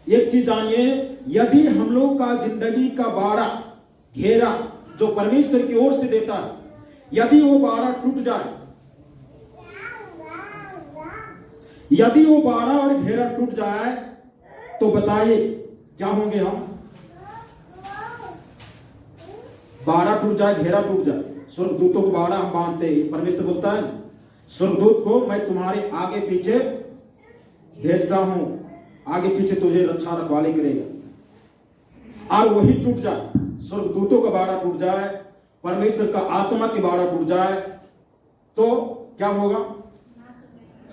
एक चीज जानिए, यदि हम लोग का जिंदगी का बाड़ा, घेरा जो परमेश्वर की ओर से देता है, यदि वो बाड़ा टूट जाए, यदि वो बाड़ा और घेरा टूट जाए तो बताइए क्या होंगे हम? बाड़ा टूट जाए, घेरा टूट जाए, स्वर्गदूतों को बाड़ा हम बांधते हैं। परमेश्वर बोलता है स्वर्गदूत को मैं तुम्हारे आगे पीछे भेजता हूं, आगे पीछे तुझे रक्षा रखवाली करेगा। और वही टूट जाए, स्वर्गदूतों का बाड़ा टूट जाए, परमेश्वर का आत्मा की बाड़ा टूट जाए तो क्या होगा?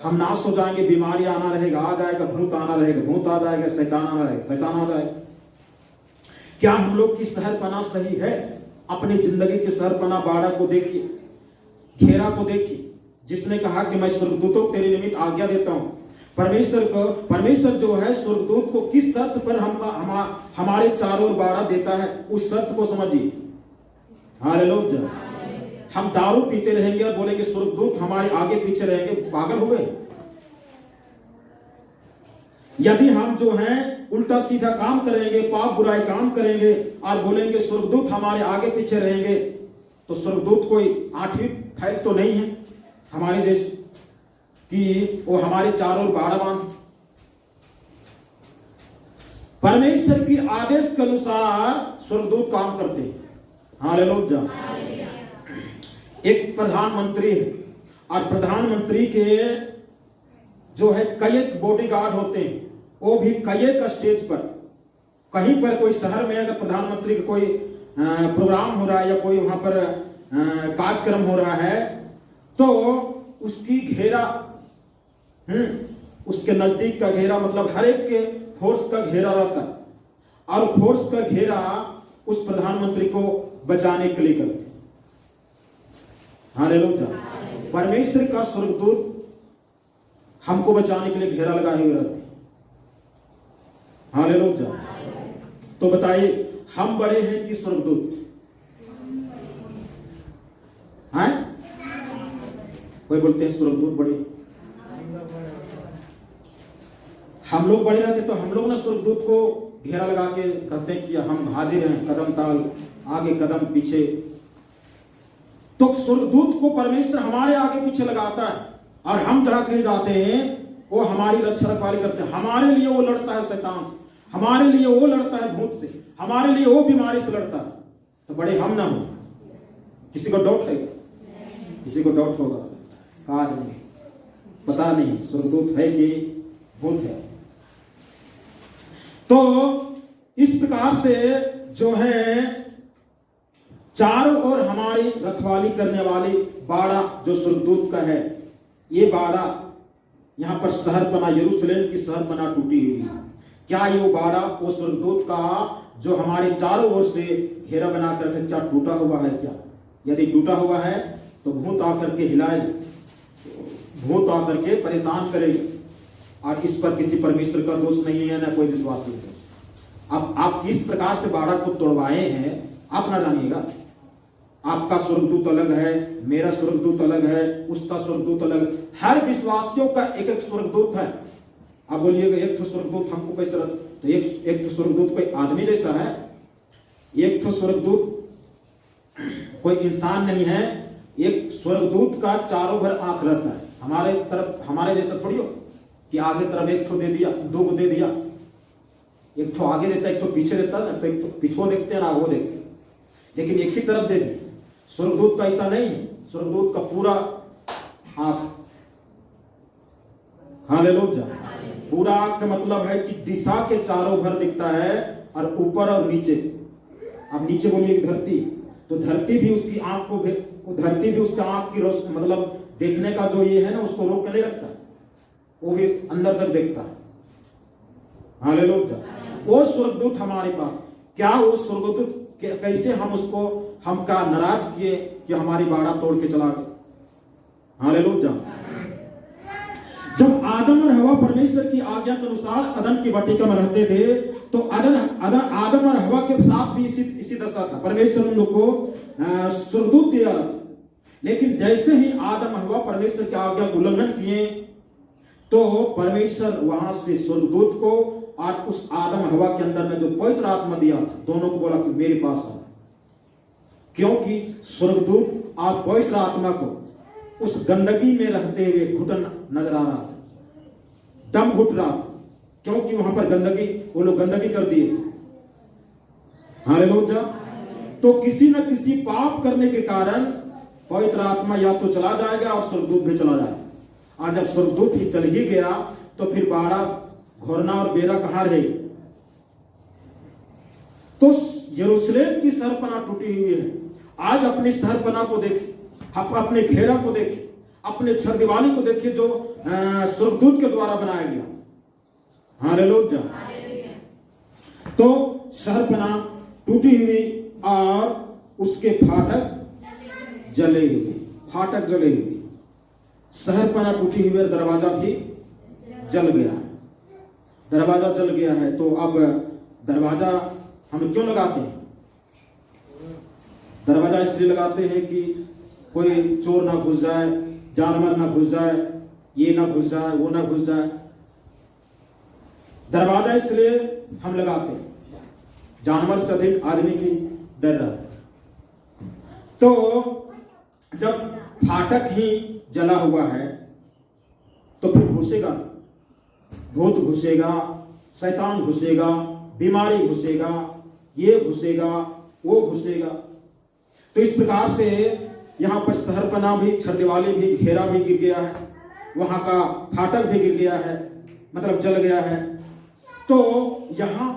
हम नाश हो जाएंगे। बीमारी आना रहेगा, आ जाएगा, भूत आना रहेगा, भूत आ जाएगा, शैतान आना रहेगा, शैतान आ जाएगा। क्या हम लोग की शहरपनाह सही है? अपनी जिंदगी की शहरपनाह बाड़ा को देखिए, घेरा को देखिए। जिसने कहा कि मैं स्वर्गदूतों को तेरे निमित्त आज्ञा देता हूं, परमेश्वर जो है स्वर्गदूत को किस शर्त पर हमारे चारों ओर बाड़ा देता है, उस शर्त को समझिए। हालेलुया। हम दारू पीते रहेंगे और बोलेंगे स्वर्गदूत हमारे आगे पीछे रहेंगे, पागल हुए। यदि हम जो है उल्टा सीधा काम करेंगे, पाप बुराई काम करेंगे और बोलेंगे स्वर्गदूत हमारे आगे पीछे रहेंगे, तो स्वर्गदूत कोई 8वीं फैल तो नहीं है हमारे देश कि वो हमारे चारों ओर बाड़ा बांध। परमेश्वर की आदेश के अनुसार स्वर्गदूत काम करते हैं। हालेलुया। एक प्रधानमंत्री है और प्रधानमंत्री के जो है कई एक बॉडीगार्ड होते हैं, वो भी कई एक स्टेज पर, कहीं पर कोई शहर में अगर प्रधानमंत्री का कोई प्रोग्राम हो रहा है या कोई वहां पर कार्यक्रम हो रहा है तो उसकी घेरा, उसके नजदीक का घेरा, मतलब हर एक के फोर्स का घेरा रहता है और फोर्स का घेरा उस प्रधानमंत्री को बचाने के लिए करते। हालेलुया। परमेश्वर का स्वर्गदूत हमको बचाने के लिए घेरा लगाए हुए रहते हैं। हालेलुया। तो बताइए हम बड़े हैं कि स्वर्गदूत? हैं? कोई बोलते हैं स्वर्गदूत बड़े। हम लोग बड़े रहते तो हम लोग ना स्वर्गदूत को घेरा लगा के कहते हैं कि हम हाजिर हैं, कदम ताल आगे कदम पीछे। तो स्वर्गदूत को परमेश्वर हमारे आगे पीछे लगाता है, और हम जहां कहीं जाते हैं वो हमारी रक्षा रखवाली करते हैं। हमारे लिए वो लड़ता है शैतान से, हमारे लिए वो लड़ता है भूत से, हमारे लिए वो बीमारी से लड़ता है। तो बड़े हम ना हो। किसी को डाउट है? किसी को डाउट होगा? आज नहीं, पता नहीं स्वर्गदूत है कि भूत है। तो इस प्रकार से जो है चारों ओर हमारी रखवाली करने वाली बाड़ा जो स्वर्गदूत का है, ये बाड़ा यहां पर शहरपना, यरूशलेम की शहरपना टूटी हुई है। क्या ये बाड़ा वो स्वर्गदूत का जो हमारे चारों ओर से घेरा बना करके क्या टूटा हुआ है क्या? यदि टूटा हुआ है तो भूत आकर के हिलाए, भूत आकर के परेशान करेगा, और इस पर किसी परमेश्वर का दोष नहीं है, ना कोई विश्वासी दोष। अब आप इस प्रकार से बाड़ा को तोड़वाए हैं, आप ना जानिएगा। आपका स्वर्गदूत अलग है, मेरा स्वर्गदूत अलग है, उसका स्वर्गदूत अलग। हर विश्वासियों का एक एक स्वर्गदूत है। आप बोलिएगा एक तो स्वर्गदूत हमको कैसे? तो एक तो स्वर्गदूत कोई आदमी जैसा है, एक तो स्वर्गदूत कोई इंसान नहीं है। एक स्वर्गदूत का चारों भर आंख रहता है। हमारे तरफ हमारे जैसा थोड़ी हो कि आगे तरफ एक ठो दे दिया, दो को दे दिया, एक ठो आगे देता है, एक ठो पीछे देता है, तो एक ठो पीछो देखते हैं ना आगो देखते हैं, लेकिन एक ही तरफ दे दिया। स्वर्गदूत का ऐसा नहीं है। स्वर्गदूत का पूरा आंख, हालेलुया, पूरा आंख का मतलब है कि दिशा के चारों भर दिखता है, और ऊपर और नीचे। अब नीचे बोलिए धरती, तो धरती भी उसकी आंख को, धरती भी उसका आंख की रोशनी मतलब देखने का जो ये है ना, उसको रोक के नहीं रखता, वो भी अंदर तक देखता है। हालेलुया। वो स्वर्गदूत हमारे पास, क्या वो स्वर्गदूत कैसे हम उसको हम का नाराज किए कि हमारी बाड़ा तोड़ के चला गए? हालेलुया। जब आदम और हवा परमेश्वर की आज्ञा के अनुसार अदन की वाटिका में रहते थे, तो आदम और हवा के साथ भी इसी दशा था। परमेश्वर उन लोग को स्वर्गदूत दिया, लेकिन जैसे ही आदम हवा परमेश्वर की आज्ञा का उल्लंघन किए, तो परमेश्वर वहां से स्वर्गदूत को और उस आदम हवा के अंदर में जो पवित्र आत्मा दिया था, दोनों को बोला कि मेरे पास आ। क्योंकि स्वर्गदूत और पवित्र आत्मा को उस गंदगी में रहते हुए घुटन नजर आ रहा था, दम घुट रहा, क्योंकि वहां पर गंदगी, वो लोग गंदगी कर दिए। हालेलुया। तो किसी न किसी पाप करने के कारण पवित्र आत्मा या तो चला जाएगा और स्वर्गदूत भी चला जाएगा। और जब स्वर्गदूत ही चल ही गया, तो फिर बाड़ा घोरना और बेरा कहां रहेगी? तो यरूशलेम की सरपना टूटी हुई है। आज अपनी सरपना को देखिए, अपने घेरा को देखिए, अपने छर दीवाली को देखिए जो स्वर्गदूत के द्वारा बनाया गया। हालेलुया। तो सरपना टूटी हुई और उसके फाटक जले हुए, फाटक जले हुए, शहरपना टूटी हुई, दरवाजा भी जल गया है। दरवाजा जल गया है। तो अब दरवाजा हम क्यों लगाते हैं? दरवाजा इसलिए लगाते हैं कि कोई चोर ना घुस जाए, जानवर ना घुस जाए, ये ना घुस जाए, वो ना घुस जाए। दरवाजा इसलिए हम लगाते हैं, जानवर से अधिक आदमी की डर रहता है। तो जब फाटक ही जला हुआ है, तो फिर घुसेगा, भूत घुसेगा, शैतान घुसेगा, बीमारी घुसेगा, ये घुसेगा, वो घुसेगा। तो इस प्रकार से यहां पर शहरपना भी, छरदीवाली भी, घेरा भी गिर गया है, वहां का फाटक भी गिर गया है, मतलब जल गया है। तो यहां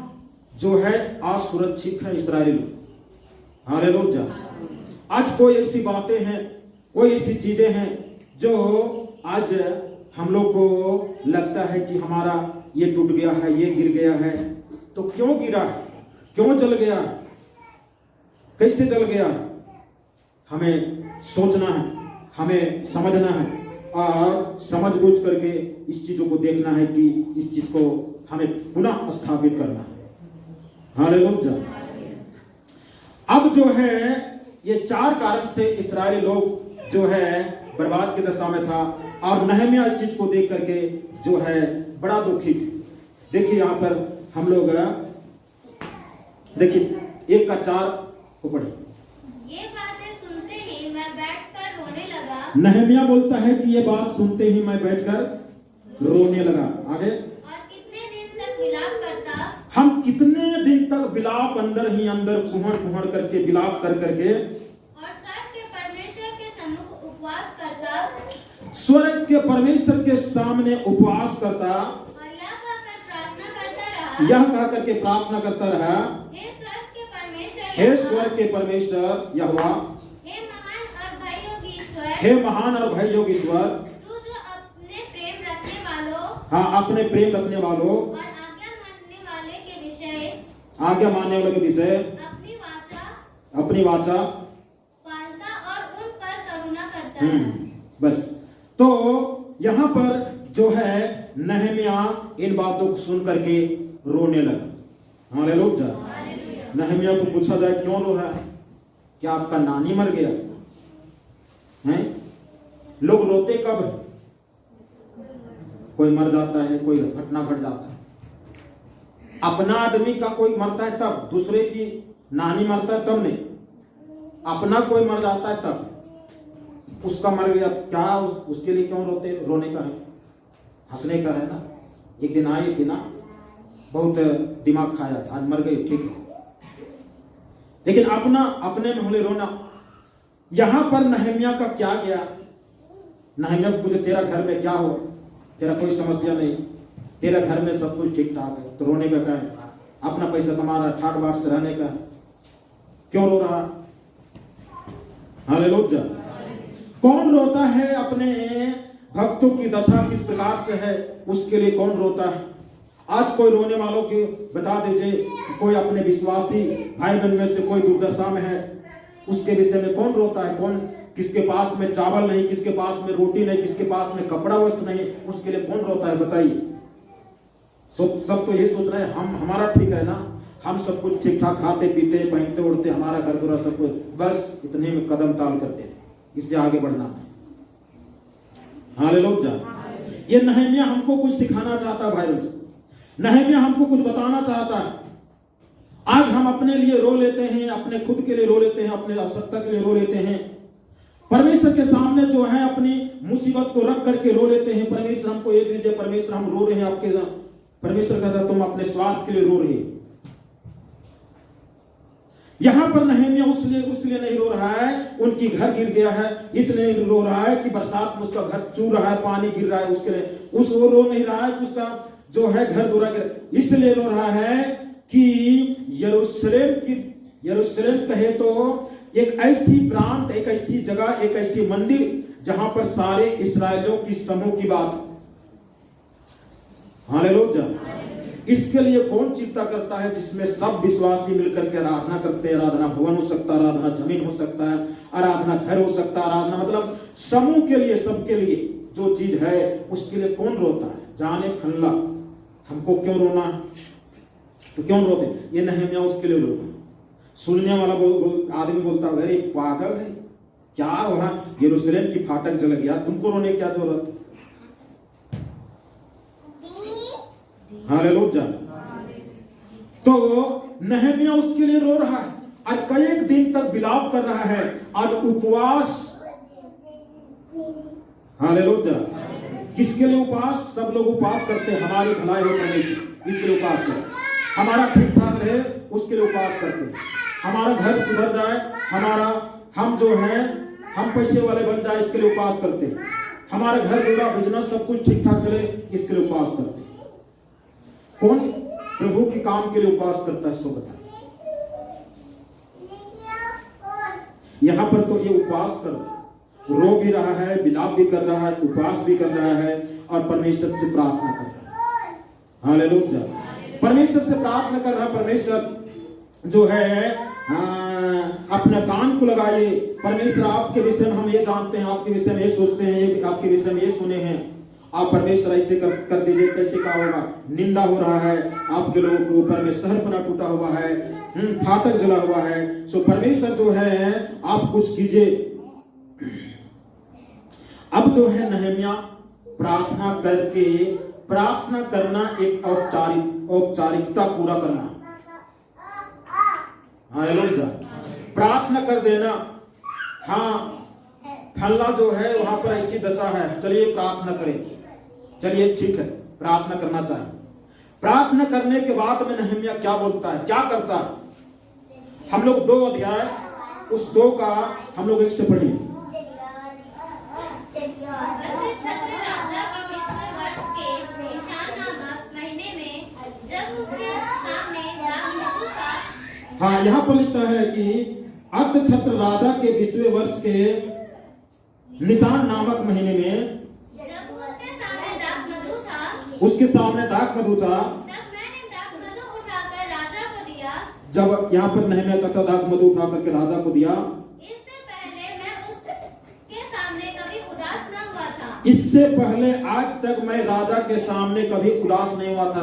जो है असुरक्षित है इस्राएली लोग। हालेलुया। आज कोई ऐसी बातें हैं, कोई ऐसी चीजें हैं जो आज हम लोग को लगता है कि हमारा ये टूट गया है, ये गिर गया है। तो क्यों गिरा है, क्यों जल गया, कैसे जल गया, हमें सोचना है, हमें समझना है, और समझ बूझ करके इस चीजों को देखना है कि इस चीज को हमें पुनः स्थापित करना है। हालेलुया। अब जो है ये 4 कारण से इस्राएली लोग जो है बर्बाद की दशा में था, और नहम्याह इस चीज को देख करके जो है बड़ा दुखी थे। देखिए यहां पर हम लोग देखिए 1:4 को पढ़े। ये बातें सुनते ही मैं बैठकर रोने लगा। नहम्याह बोलता है कि ये बात सुनते ही मैं बैठकर रोने लगा। आगे, और कितने दिन तक विलाप करता। हम कितने दिन तक विलाप अंदर ही अंदर कुहड़ करके विलाप कर करके और स्वर्ग के परमेश्वर के सम्मुख उपवास करता। स्वर्ग के परमेश्वर के सामने उपवास करता, और यह कहकर प्रार्थना करता रहा। यह कह करके प्रार्थना करता रहा, हे स्वर्ग के परमेश्वर हे यहोवा, स्वर्ग के परमेश्वर यहोवा, हे महान और भययोगी ईश्वर, हे महान और भययोगी ईश्वर, तू जो अपने प्रेम रखने वालों हाँ अपने प्रेम रखने वालों और आज्ञा मानने वाले के विषय अपनी वाचा पालता और उन पर करुणा करता। बस। तो यहाँ पर जो है नहम्याह इन बातों को सुन करके रोने लगा। हालेलुया। नहम्याह को पूछा जाए क्यों रो रहा है, क्या आपका नानी मर गया है? लोग रोते कब है? कोई मर जाता है, कोई घटना घट जाता है। अपना आदमी का कोई मरता है तब, दूसरे की नानी मरता है तब नहीं। अपना कोई मर जाता है तब, उसका मर गया क्या उसके लिए क्यों रोते? रोने का है, हंसने का है ना। एक दिन आई थी ना, बहुत दिमाग खाया था, आज मर गई, ठीक है। लेकिन अपने में होले रोना। यहां पर नहम्याह का क्या गया? नहम्याह को पूछे तेरा घर में क्या हो, तेरा कोई समस्या नहीं, तेरा घर में सब कुछ ठीक ठाक है, तो रोने का क्या है? अपना पैसा कमा रहा, ठाट बाट से रहने का, क्यों रो रहा? हालेलुया। कौन रोता है अपने भक्तों की दशा किस प्रकार से है, उसके लिए कौन रोता है? आज कोई रोने वालों की बता दीजिए, कोई अपने विश्वासी भाई बहन में से कोई दुर्दशा में है, उसके विषय में कौन रोता है? कौन, किसके पास में चावल नहीं, किसके पास में रोटी नहीं, किसके पास में कपड़ा वस्त्र नहीं, उसके लिए कौन रोता है? बताइए। सब तो ये सोच रहे हैं हम, हमारा ठीक है ना, हम सब कुछ ठीक ठाक खाते पीते पहनते उड़ते, हमारा घर दुरा सब कुछ, बस इतने में कदम टाल करते, इससे आगे बढ़ना है। हालेलुया। ये नहम्याह हमको कुछ सिखाना चाहता है भाई, नहम्याह हमको कुछ बताना चाहता है। आज हम अपने लिए रो लेते हैं, अपने खुद के लिए रो लेते हैं, अपने आवश्यकता के लिए रो लेते हैं, परमेश्वर के सामने जो है अपनी मुसीबत को रख करके रो लेते हैं। परमेश्वर हमको ये दीजिए, परमेश्वर हम रो रहे हैं आपके। परमेश्वर कहता तुम अपने स्वार्थ के लिए रो रहे। यहां पर नहम्याह उसलिए नहीं रो रहा है उनकी घर गिर गया है, इसलिए नहीं रो रहा है कि बरसात में उसका घर चूर रहा है, पानी गिर रहा है, उसके लिए वो रो नहीं रहा है कि उसका जो है घर दूरा गिर, इसलिए रो रहा है कि यरूशलेम कहे तो एक ऐसी प्रांत, एक ऐसी जगह, एक ऐसी मंदिर जहां पर सारे इस्राएलियों की समूह की बात। हालेलुया। इसके लिए कौन चिंता करता है? जिसमें सब विश्वासी मिलकर के आराधना करते हैं। आराधना भवन हो सकता है, आराधना जमीन हो सकता है, आराधना घर हो सकता है, आराधना मतलब समूह के लिए, सबके लिए जो चीज है उसके लिए कौन रोता है? जाने फल्ला हमको क्यों रोना है, तो क्यों रोते? ये नहम्याह उसके लिए रोता। सुनने वाला आदमी बोलता अरे पागल है क्या, वहां यरूशलेम की फाटक जल गया, तुमको रोने क्या जरूरत? हालेलुया। तो नहम्याह उसके लिए रो रहा है और कई दिन तक विलाप कर रहा है और उपवास। हालेलुया। किसके लिए उपवास? सब लोग उपवास करते हैं, हमारी भलाई हो परमेश्वर, इसके लिए उपवास करते हैं। हमारा ठीक ठाक रहे उसके लिए उपवास करते हैं, हमारा घर सुधर जाए, हम जो हैं हम पैसे वाले बन जाए, इसके लिए उपवास करते हैं, हमारा घर पूरा बिजनेस सब कुछ ठीक ठाक चले, इसके लिए उपवास करते हैं। कौन प्रभु के काम के लिए उपवास करता है? सो बताए। यहां पर तो ये उपवास कर रो भी रहा है, विलाप भी कर रहा है, उपवास भी कर रहा है और परमेश्वर से प्रार्थना कर रहा है। हालेलुया। परमेश्वर से प्रार्थना कर रहा है, परमेश्वर जो है अपने कान को लगाइए। परमेश्वर आपके विषय में हम ये जानते हैं, आपके विषय में ये सोचते हैं, आपके विषय में ये सुने हैं, आप परमेश्वर ऐसे कर दीजिए, कैसे क्या होगा? निंदा हो रहा है आपके लोगों के ऊपर में, शहरपना टूटा हुआ है, फाटक जला हुआ है। सो परमेश्वर जो है आप कुछ कीजिए। अब जो है नहम्याह प्रार्थना करके, प्रार्थना करना एक औपचारिकता पूरा करना। हालेलुया, प्रार्थना कर देना। हाँ, फल्ला जो है वहां पर ऐसी दशा है, चलिए प्रार्थना करें। चलिए ठीक है, प्रार्थना करना चाहिए। प्रार्थना करने के बाद में नहम्याह क्या बोलता है, क्या करता है? हम लोग 2 अध्याय, उस 2 का हम लोग एक से पढ़ेंगे। छत्र राजा के 20वें वर्ष के निशान नामक महीने में जब उसके सामने दाखमधु का, हाँ, यहाँ पर लिखता है कि अर्धछत्र राजा के 20वें वर्ष के निशान नामक महीने में जब उसके सामने दाखमधु था, उसके सामने दाखमधु था, तब मैंने दाखमधु उठाकर राजा को दिया। जब यहाँ पर नहम्याह कहता दाखमधु उठा करके राजा को दिया। इससे पहले मैं उसके सामने कभी उदास न हुआ था। इससे पहले आज तक मैं राजा के सामने कभी उदास नहीं हुआ था।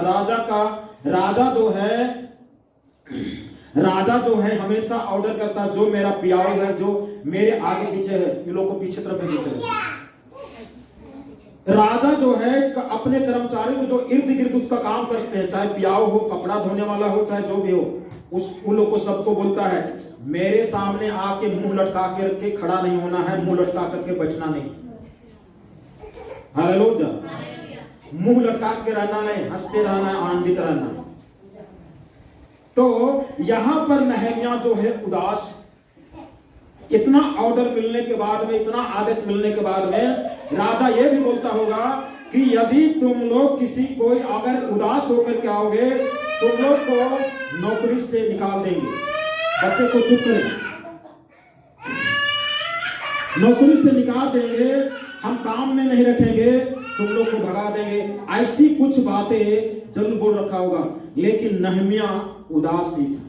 राजा जो है हमेशा ऑर्डर करता, जो मेरा पियाऊ है, जो मेरे आगे पीछे है, इन लोगों को पीछे तरफ भेजते हैं। राजा जो है अपने कर्मचारी को जो इर्द गिर्द उसका काम करते हैं, चाहे पियाऊ हो, कपड़ा धोने वाला हो, चाहे जो भी हो, उन लोग को सबको बोलता है मेरे सामने आके मुंह लटका करके खड़ा नहीं होना है, मुंह लटका करके बैठना नहीं। हालेलुया, मुंह लटका के रहना नहीं, हंसते रहना है, आनंदित रहना। तो यहां पर नहम्याह जो है उदास, इतना ऑर्डर मिलने के बाद में, इतना आदेश मिलने के बाद में राजा ये भी बोलता होगा कि यदि तुम लोग किसी कोई अगर उदास होकर के आओगे, तुम लोग को नौकरी से निकाल देंगे। बच्चे को चुप करें, नौकरी से निकाल देंगे, हम काम में नहीं रखेंगे, तुम लोग को भगा देंगे। ऐसी कुछ बातें जरूर बोल रखा होगा। लेकिन नहम्याह उदास ही था।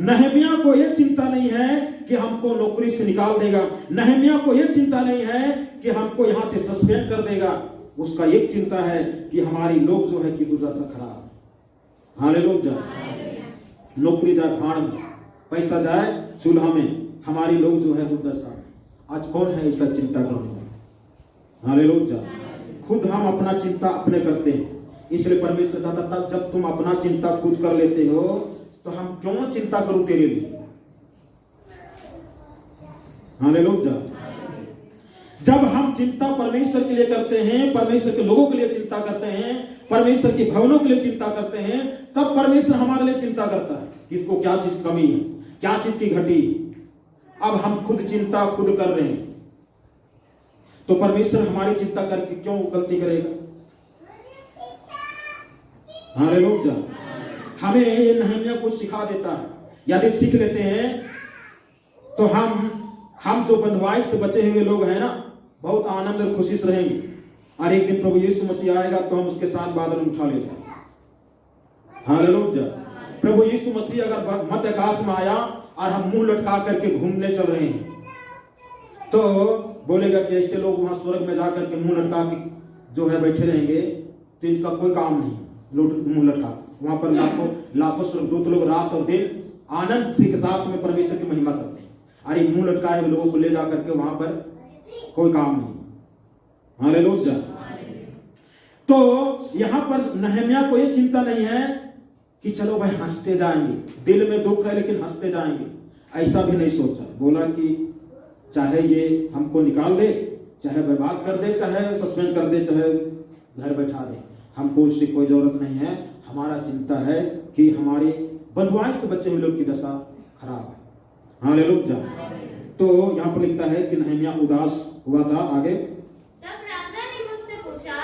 नहम्याह को यह चिंता नहीं है कि हमको नौकरी से निकाल देगा, नहम्याह को यह चिंता नहीं है कि हमको यहां से सस्पेंड कर देगा। उसका एक चिंता है कि हमारी लोग जो है कि दुर्दशा खराब। हालेलुया, नौकरी जाए भाड़ में, पैसा जाए चूल्हा में, हमारी लोग जो है दुर्दशा। आज कौन है ऐसा चिंता करने वाला? हालेलुया, खुद हम अपना चिंता अपने करते हैं। इसलिए परमेश्वर कहता था जब तुम अपना चिंता खुद कर लेते हो तो हम क्यों चिंता करूं तेरे लिए? हालेलुया, जब हम चिंता परमेश्वर के लिए करते हैं, परमेश्वर के लोगों के लिए चिंता करते हैं, परमेश्वर के भवनों के लिए चिंता करते हैं, तब परमेश्वर हमारे लिए चिंता करता है किसको क्या चीज कमी है, क्या चीज की घटी। अब हम खुद चिंता खुद कर रहे हैं तो परमेश्वर हमारी चिंता करके क्यों गलती करेगा? हालेलुया, हमें ये नहम्याह को सिखा देता है। यदि सीख लेते हैं तो हम जो बंधुआई से बचे हुए लोग हैं ना, बहुत आनंद और खुशी से रहेंगे। और एक दिन प्रभु यीशु मसीह आएगा तो हम उसके साथ बादल में उठा ले जाएंगे। हालेलुया, प्रभु यीशु मसीह अगर मध्य आकाश में आया और हम मुंह लटका करके घूमने चल रहे हैं तो बोलेगा कि ऐसे लोग वहां स्वर्ग में जाकर के मुंह लटका के जो है बैठे रहेंगे तो इनका कोई काम नहीं, मुंह लटका। वहां पर लाखों स्वर्गदूत लोग रात और दिन आनंद के साथ में परमेश्वर की महिमा करते हैं। अरे मुंह लटकाए लोगों को ले जाकर के वहां पर कोई काम नहीं। हालेलुया, तो यहां पर नहम्याह को ये चिंता नहीं है कि चलो भाई हंसते जाएंगे, दिल में दुख है लेकिन हंसते जाएंगे, ऐसा भी नहीं सोचा। बोला कि चाहे ये हमको निकाल दे, चाहे बर्बाद कर दे, चाहे सस्पेंड कर दे, चाहे घर बैठा दे, हमको उससे कोई जरूरत नहीं है। हमारा चिंता है कि हमारे बंधुआई से बचे हुए लोग की दशा खराब है। हालेलुया, तो यहाँ पर लिखता है कि नहम्याह उदास हुआ था। आगे, तब राजा ने मुझसे पूछा,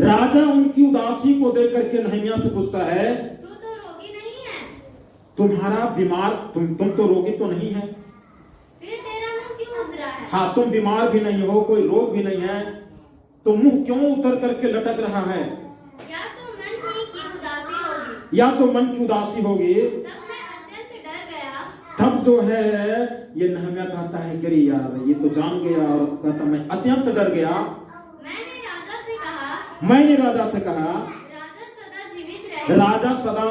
राजा उनकी उदासी को देख करके नहम्याह से पूछता है, तू तो रोगी नहीं है, तुम्हारा बीमार तुम तो रोगी तो नहीं है, फिर तेरा मुंह क्यों उतरा है? हाँ, तुम बीमार भी नहीं हो, कोई रोग भी नहीं है, तो मुंह क्यों उतर करके लटक रहा है? या तो मन की उदासी होगी। तब मैं अत्यंत डर गया। तब जो है ये नहम्याह कहता है कि यार ये तो जान गया, और कहता मैं अत्यंत डर गया। मैंने राजा से कहा, मैंने राजा से कहा, राजा सदा जीवित रहे, राजा सदा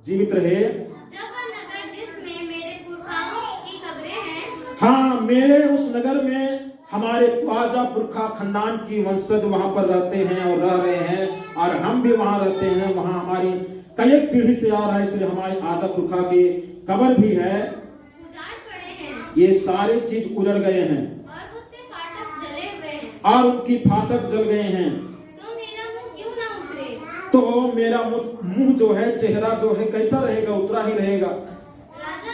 जीवित रहे, जब वह नगर जिसमें मेरे पुरखाओं की कब्रें हैं, हाँ मेरे उस नगर में हमारे ख्वाजा पुरखा खानदान की वंशज वहां पर रहते हैं और रह रहे हैं, और हम भी वहां रहते हैं, वहां हमारी कई एक पीढ़ी से आ रहा है, इसलिए हमारे आजा पुरखा की कब्र भी है, उजाड़ पड़े हैं ये सारे चीज उजड़ गए हैं और उसके फाटक जले हुए हैं, और उनकी फाटक जल गए हैं। तो मेरा मुंह क्यों ना उतरे? तो मेरा मुंह जो है, चेहरा जो है कैसा रहेगा? उतरा ही रहेगा। राजा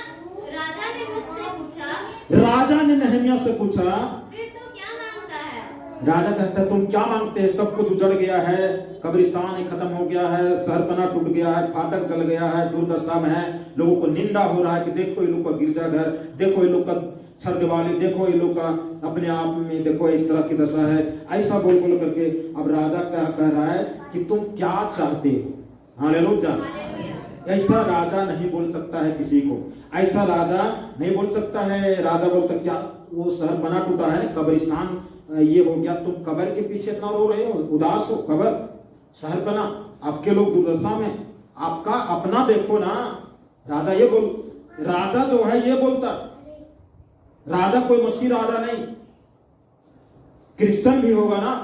राजा ने मुझसे पूछा, राजा ने नहमिया से पूछा, फिर तो क्या मांगता है? राजा कहता है, तुम क्या मांगते हैं? सब कुछ उजड़ गया है, कब्रिस्तान ही खत्म हो गया है, शहरपना टूट गया है, फाटक जल गया है, दुर्दशा में है, लोगों को निंदा हो रहा है कि देखो ये लोग का गिरजाघर, देखो ये लोग का छर दिवाली, देखो ये लोग का अपने आप में देखो इस तरह की दशा है। ऐसा बोल बोल करके अब राजा क्या कह रहा है कि तुम क्या चाहते हो? हालेलुया। ऐसा राजा नहीं बोल सकता है किसी को, ऐसा राजा नहीं बोल सकता है। राजा बोलता क्या, वो शहर बना टूटा है, कब्रिस्तान ये हो गया, तुम कब्र के पीछे इतना रो रहे हो, उदास हो, कब्र शहर बना, आपके लोग दुर्दशा में, आपका अपना देखो ना। राजा ये बोल, राजा जो है ये बोलता, राजा कोई मसीह राजा नहीं, क्रिश्चियन भी होगा ना,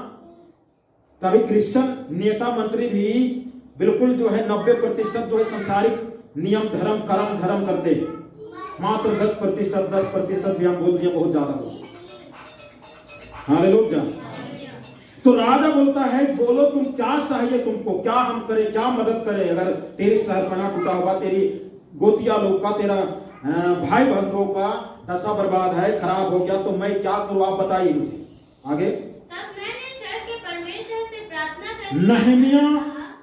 तभी क्रिश्चियन नेता मंत्री भी बिल्कुल जो है 90% जो है संसारिक नियम धर्म कर्म धर्म करते हैं, मात्र 10% भी हम बोल दिए, बहुत ज्यादा बोल। हालेलुया। तो राजा बोलता है, बोलो तुम क्या चाहिए, तुमको क्या हम करें, क्या मदद करें? अगर तेरी शहरपना टूटा हुआ, तेरी गोतिया लोग का, तेरा भाई बंधुओं का दशा बर्बाद है, खराब हो गया, तो मैं क्या करूं? आप बताइए मुझे। आगे, तब मैंने शहर के परमेश्वर से प्रार्थना करके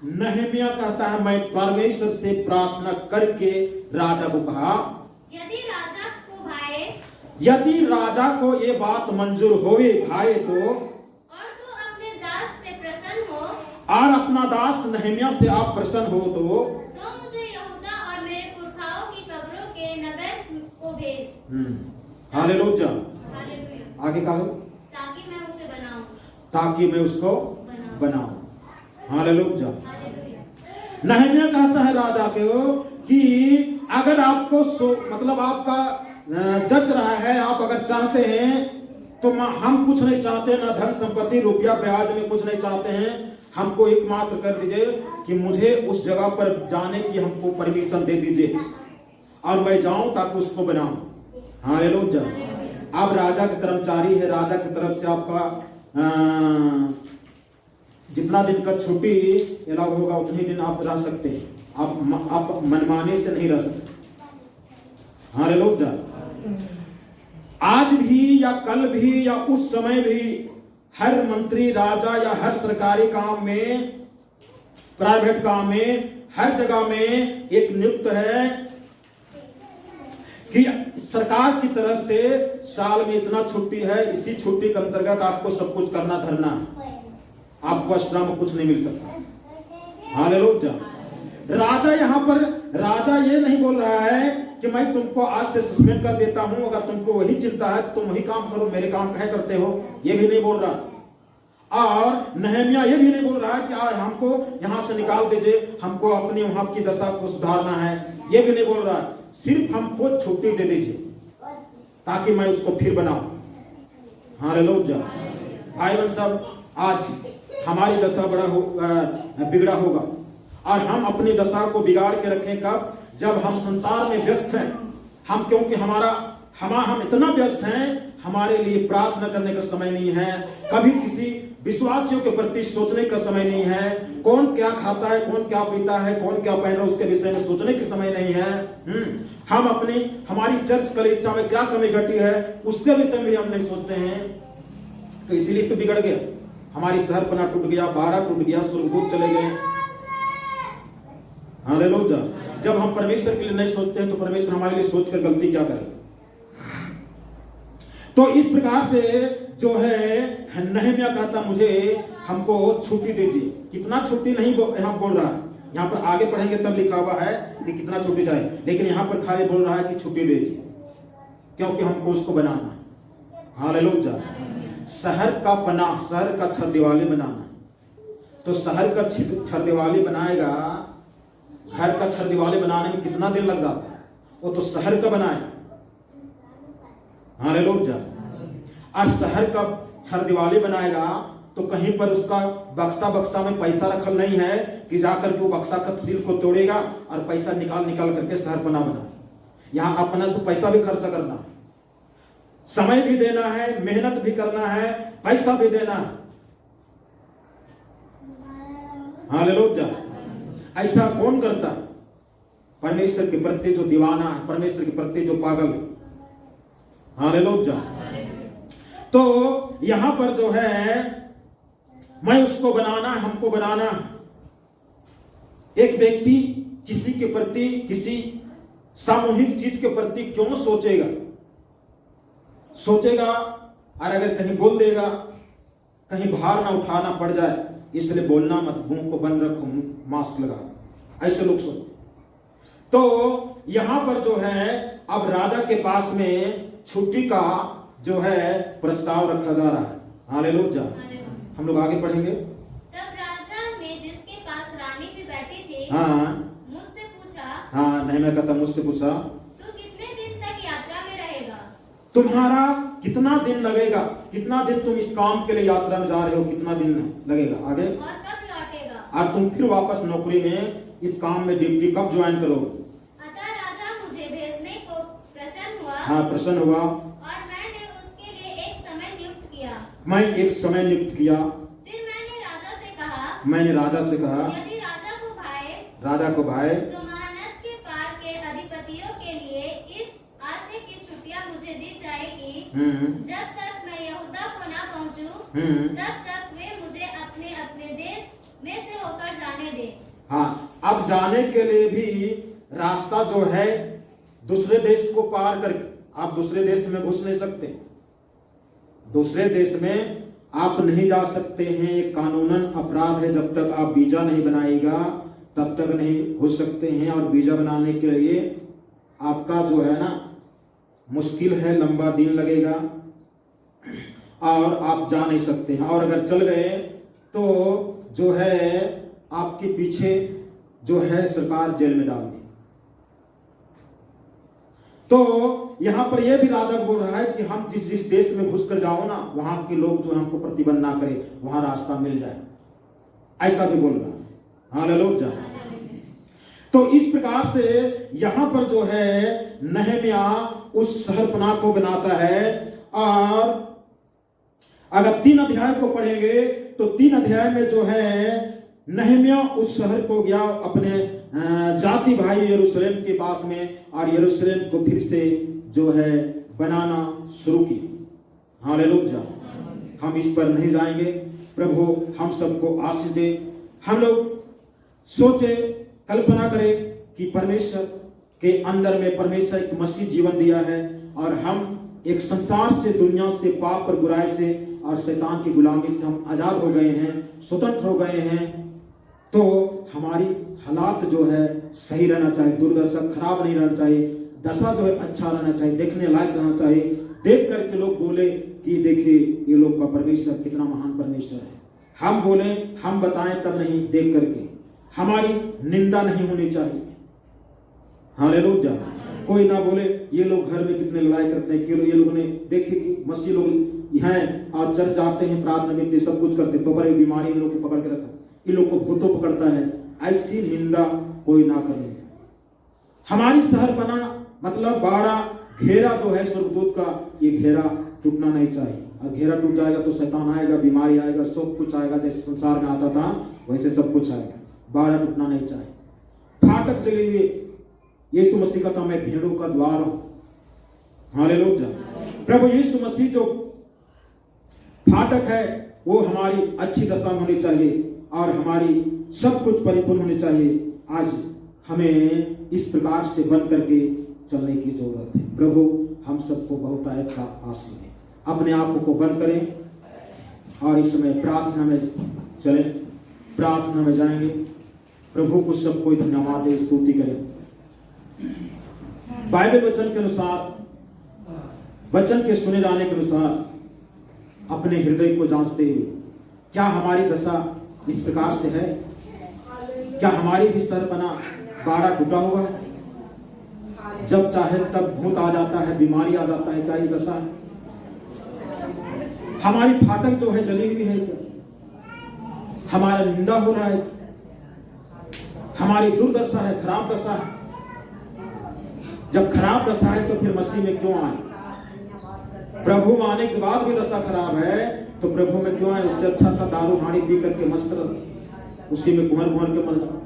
नहमिया कहता है, मैं परमेश्वर से प्रार्थना करके राजा को कहा, यदि राजा को ये बात मंजूर होवे भाई, तो और तू अपने दास से प्रसन्न हो, और अपना दास नहमिया से आप प्रसन्न हो, तो मुझे यहूदा और मेरे पुरखाओं की कब्रों के नगर को भेज। हालेलुया। हालेलुया। आगे कहो, ताकि मैं उसे बनाऊं, ताकि मैं उसको बनाऊं। हालेलुया। हालेलुया। नहमिया कहता है राजा को कि अगर आपको मतलब आपका जच रहा है, आप अगर चाहते हैं तो हम कुछ नहीं चाहते, ना धन संपत्ति रुपया ब्याज में कुछ नहीं चाहते हैं, हमको एकमात्र कर दीजिए कि मुझे उस जगह पर जाने की हमको परमिशन दे दीजिए और मैं जाऊं ताकि उसको बनाऊं। हालेलुया। आप राजा के कर्मचारी है, राजा की तरफ से आपका जितना दिन का छुट्टी अलाउ होगा उतने दिन आप रह सकते हैं, आप मनमाने से नहीं रह सकते। हालेलुया। आज भी या कल भी या उस समय भी हर मंत्री राजा या हर सरकारी काम में, प्राइवेट काम में, हर जगह में एक नियुक्त है कि सरकार की तरफ से साल में इतना छुट्टी है, इसी छुट्टी के अंतर्गत आपको सब कुछ करना धरना है, आपको एक्स्ट्रा में कुछ नहीं मिल सकता। हालेलुया। राजा यहाँ पर राजा ये नहीं बोल रहा है कि मैं तुमको आज से सस्पेंड कर देता हूं, अगर तुमको वही चिंता है तो तुम वही काम करो, मेरे काम कहे करते हो, ये भी नहीं बोल रहा। और नहमिया ये भी नहीं बोल रहा है कि आज हमको यहां से निकाल दीजिए, हमको अपनी वहां की दशा को सुधारना है, ये भी नहीं बोल रहा। सिर्फ हमको छुट्टी दे दीजिए ताकि मैं उसको फिर बनाऊं। हालेलुया। भाई बहन सब, आज हमारी दशा बिगड़ा होगा और हम अपनी दशा को बिगाड़ के रखें कब? जब हम संसार में व्यस्त हैं, हम क्योंकि हम इतना व्यस्त हैं, हमारे लिए प्रार्थना करने का समय नहीं है, कभी किसी विश्वासियों के प्रति सोचने का समय नहीं है, कौन क्या खाता है, कौन क्या पीता है, कौन क्या पहन रहा है, उसके विषय में सोचने का समय नहीं है। हम हमारी चर्च कलीसिया में क्या कमी घटी है उसके विषय में हम नहीं सोचते हैं, तो इसीलिए तो बिगड़ गया, हमारी शहरपना टूट गया, बाड़ा टूट गया, स्वर्गदूत चले गए। हालेलुया। जब हम परमेश्वर के लिए नहीं सोचते हैं तो परमेश्वर हमारे लिए सोचकर गलती क्या करे? तो इस प्रकार से जो है नहमिया कहता, मुझे हमको छुट्टी दीजिए। कितना छुट्टी नहीं यहाँ बोल रहा है, यहाँ पर आगे पढ़ेंगे तब लिखा हुआ है कि कितना छुट्टी जाए, लेकिन यहाँ पर खाली बोल रहा है कि छुट्टी दीजिए क्योंकि हमको उसको बनाना है। हालेलुया। शहर का पना, शहर का छत दिवाली बनाना, तो शहर का छर दीवाली बनाएगा, घर का छर दीवाली बनाने में कितना दिन लग जाता है, वो तो शहर का बनाए। हालेलुया। और शहर का छर दीवाली बनाएगा तो कहीं पर उसका बक्सा में पैसा रखल नहीं है कि जाकर के वो बक्सा का सील को तोड़ेगा और पैसा निकाल करके शहर बना यहाँ अपना से पैसा भी खर्चा करना, समय भी देना है, मेहनत भी करना है, पैसा भी देना है। हालेलुया। ऐसा कौन करता है? परमेश्वर के प्रति जो दीवाना है, परमेश्वर के प्रति जो पागल है। हालेलुया। तो यहां पर जो है, मैं उसको बनाना, हमको बनाना। एक व्यक्ति किसी के प्रति, किसी सामूहिक चीज के प्रति क्यों सोचेगा? और अगर कहीं बोल देगा, कहीं भार ना उठाना पड़ जाए, इसलिए बोलना मत, मुंह को बंद रखो, मास्क लगा, ऐसे लोग सोचते। तो यहां पर जो है, अब राजा के पास में छुट्टी का जो है प्रस्ताव रखा जा रहा है। हालेलुया। हम लोग आगे पढ़ेंगे। तब राजा ने जिसके पास रानी भी बैठी थी, मुझसे पूछा, नहम्याह कहता मुझसे पूछा, तू कितने दिन तक यात्रा में रहेगा? तुम्हारा कितना दिन लगेगा? कितना दिन तुम इस काम के लिए यात्रा में जा रहे हो? कितना दिन लगेगा? आगे, और कब लौटेगा? और तुम फिर वापस नौकरी में, इस काम में ड्यूटी कब ज्वाइन करोगे? अतः राजा मुझे भेजने को प्रसन्न हुआ। प्रसन्न हुआ। और मैंने उसके लिए एक समय नियुक्त किया। मैं एक समय नियुक्त किया। फिर मैंने राजा से कहा, यदि राजा को भाए तो महानद के पार के अधिपतियों के लिए इस आशे की छुट्टियां मुझे दी जाएगी, जब तक मैं यहूदा को ना पहुंचूं, तब तक वे मुझे अपने अपने देश में से होकर जाने दे। अब जाने के लिए भी रास्ता जो है दूसरे देश को पार करके, आप दूसरे देश में घुस नहीं सकते। दूसरे देश में आप नहीं जा सकते हैं, कानूनन अपराध है। जब तक आप वीजा नहीं बनाएगा तब तक नहीं घुस सकते हैं। और वीजा बनाने के लिए आपका जो है ना मुश्किल है, लंबा दिन लगेगा और आप जा नहीं सकते हैं। और अगर चल गए तो जो है आपके पीछे जो है सरकार जेल में डाल दी। तो यहां पर यह भी राजा बोल रहा है कि हम जिस देश में घुस कर जाओ ना, वहां के लोग जो हमको प्रतिबंध ना करे, वहां रास्ता मिल जाए, ऐसा भी बोल रहा है। हालेलुया। तो इस प्रकार से यहां पर जो है नहम्याह उस शहरपनाह को बनाता है। और अगर 3 अध्याय को पढ़ेंगे तो 3 अध्याय में जो है नहम्याह उस शहर को गया, अपने जाति भाई यरूशलेम के पास में, और यरूशलेम को फिर से जो है बनाना शुरू किया। हालेलुया। हम इस पर नहीं जाएंगे। प्रभु हम सबको आशीष दे। हम लोग सोचे, कल्पना करें कि परमेश्वर के अंदर में परमेश्वर एक मसीह जीवन दिया है, और हम एक संसार से, दुनिया से, पाप और बुराई से और शैतान की गुलामी से हम आजाद हो गए हैं, स्वतंत्र हो गए हैं। तो हमारी हालात जो है सही रहना चाहिए, दुर्दशा खराब नहीं रहना चाहिए, दशा जो है अच्छा रहना चाहिए, देखने लायक रहना चाहिए, देख करके लोग बोले कि देखिए ये लोग का परमेश्वर कितना महान परमेश्वर है। हम बोले, हम बताएं तब नहीं, देख करके हमारी निंदा नहीं होनी चाहिए। हालेलुया। कोई ना बोले ये लोग घर में कितने लड़ाई करते हैं, ये लोगों ने देखे कि मसीह लोग हैं और चर्च जाते हैं, प्रार्थना में सब कुछ करते, तो बड़ी बीमारी इन लोग को पकड़ के रखा, इन लोग को भूतों पकड़ता है। ऐसी निंदा कोई ना करे। हमारी शहरपना मतलब बाड़ा घेरा जो है स्वर्गदूत का, ये घेरा टूटना नहीं चाहिए। और घेरा टूट जाएगा तो शैतान आएगा, बीमारी आएगा, सब कुछ आएगा। जैसे संसार में आता था वैसे सब कुछ आएगा। बाड़ा टूटना नहीं चाहिए। फाटक चले हुए यीशु मसीह का, मैं भेड़ों का द्वार हूं। हालेलुया। प्रभु यीशु मसीह जो फाटक है वो हमारी अच्छी दशा में होनी चाहिए और हमारी सब कुछ परिपूर्ण होनी चाहिए। आज हमें इस प्रकार से बन करके चलने की जरूरत है। प्रभु हम सबको बहुत आयत का आशीष है। अपने आप को बंद करें और इस समय प्रार्थना में चलें, प्रार्थना में जाएंगे। प्रभु को सबको धन्यवाद दे, स्तुति करें। बाइबल वचन के अनुसार, वचन के सुने जाने के अनुसार अपने हृदय को जांचते हुए क्या हमारी दशा इस प्रकार से है। क्या हमारी भी सर बना बाड़ा टूटा हुआ है? जब चाहे तब भूत आ जाता है, बीमारी आ जाता है, क्या ये दशा है? हमारी फाटक जो है जली हुई है क्या? हमारा निंदा हो रहा है, हमारी दुर्दशा है, खराब दशा है। जब खराब दशा है तो फिर मसीह में क्यों आए? प्रभु में आने के बाद भी दशा खराब है तो प्रभु में क्यों आए? उससे अच्छा था दारू हाड़ी पी करके मस्त उसी में कुंवर कुंवर के मर जाओ।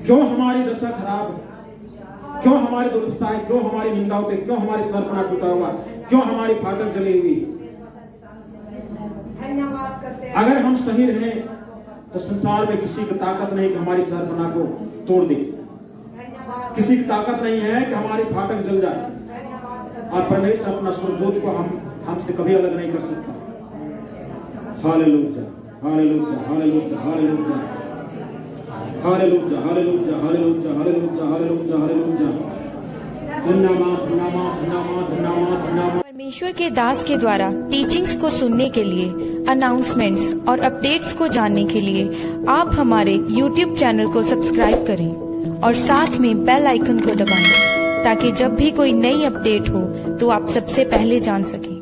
क्यों हमारी दशा खराब है? क्यों हमारी दुर्दशा है? क्यों हमारी निंदा होती है? क्यों हमारी सरपना टूटा हुआ? क्यों हमारी फाटक जली हुई? अगर हम सही रहे तो संसार में किसी की ताकत नहीं कि हमारी सरपना को तोड़ दे। किसी की ताकत नहीं है कि हमारी फाटक जल जाए, और परमेश्वर अपना स्वर्गदूत को हमसे कभी अलग नहीं कर सकता। Hallelujah, hallelujah, hallelujah, hallelujah, hallelujah, hallelujah, hallelujah, hallelujah, hallelujah, hallelujah. धन्यवाद, धन्यवाद, धन्यवाद, धन्यवाद, धन्यवाद। परमेश्वर के दास के द्वारा टीचिंग्स को सुनने के लिए, अनाउंसमेंट्स और अपडेट्स को जानने के लिए आप हमारे YouTube चैनल को सब्सक्राइब करें और साथ में बेल आइकन को दबाएं, ताकि जब भी कोई नई अपडेट हो तो आप सबसे पहले जान सकें।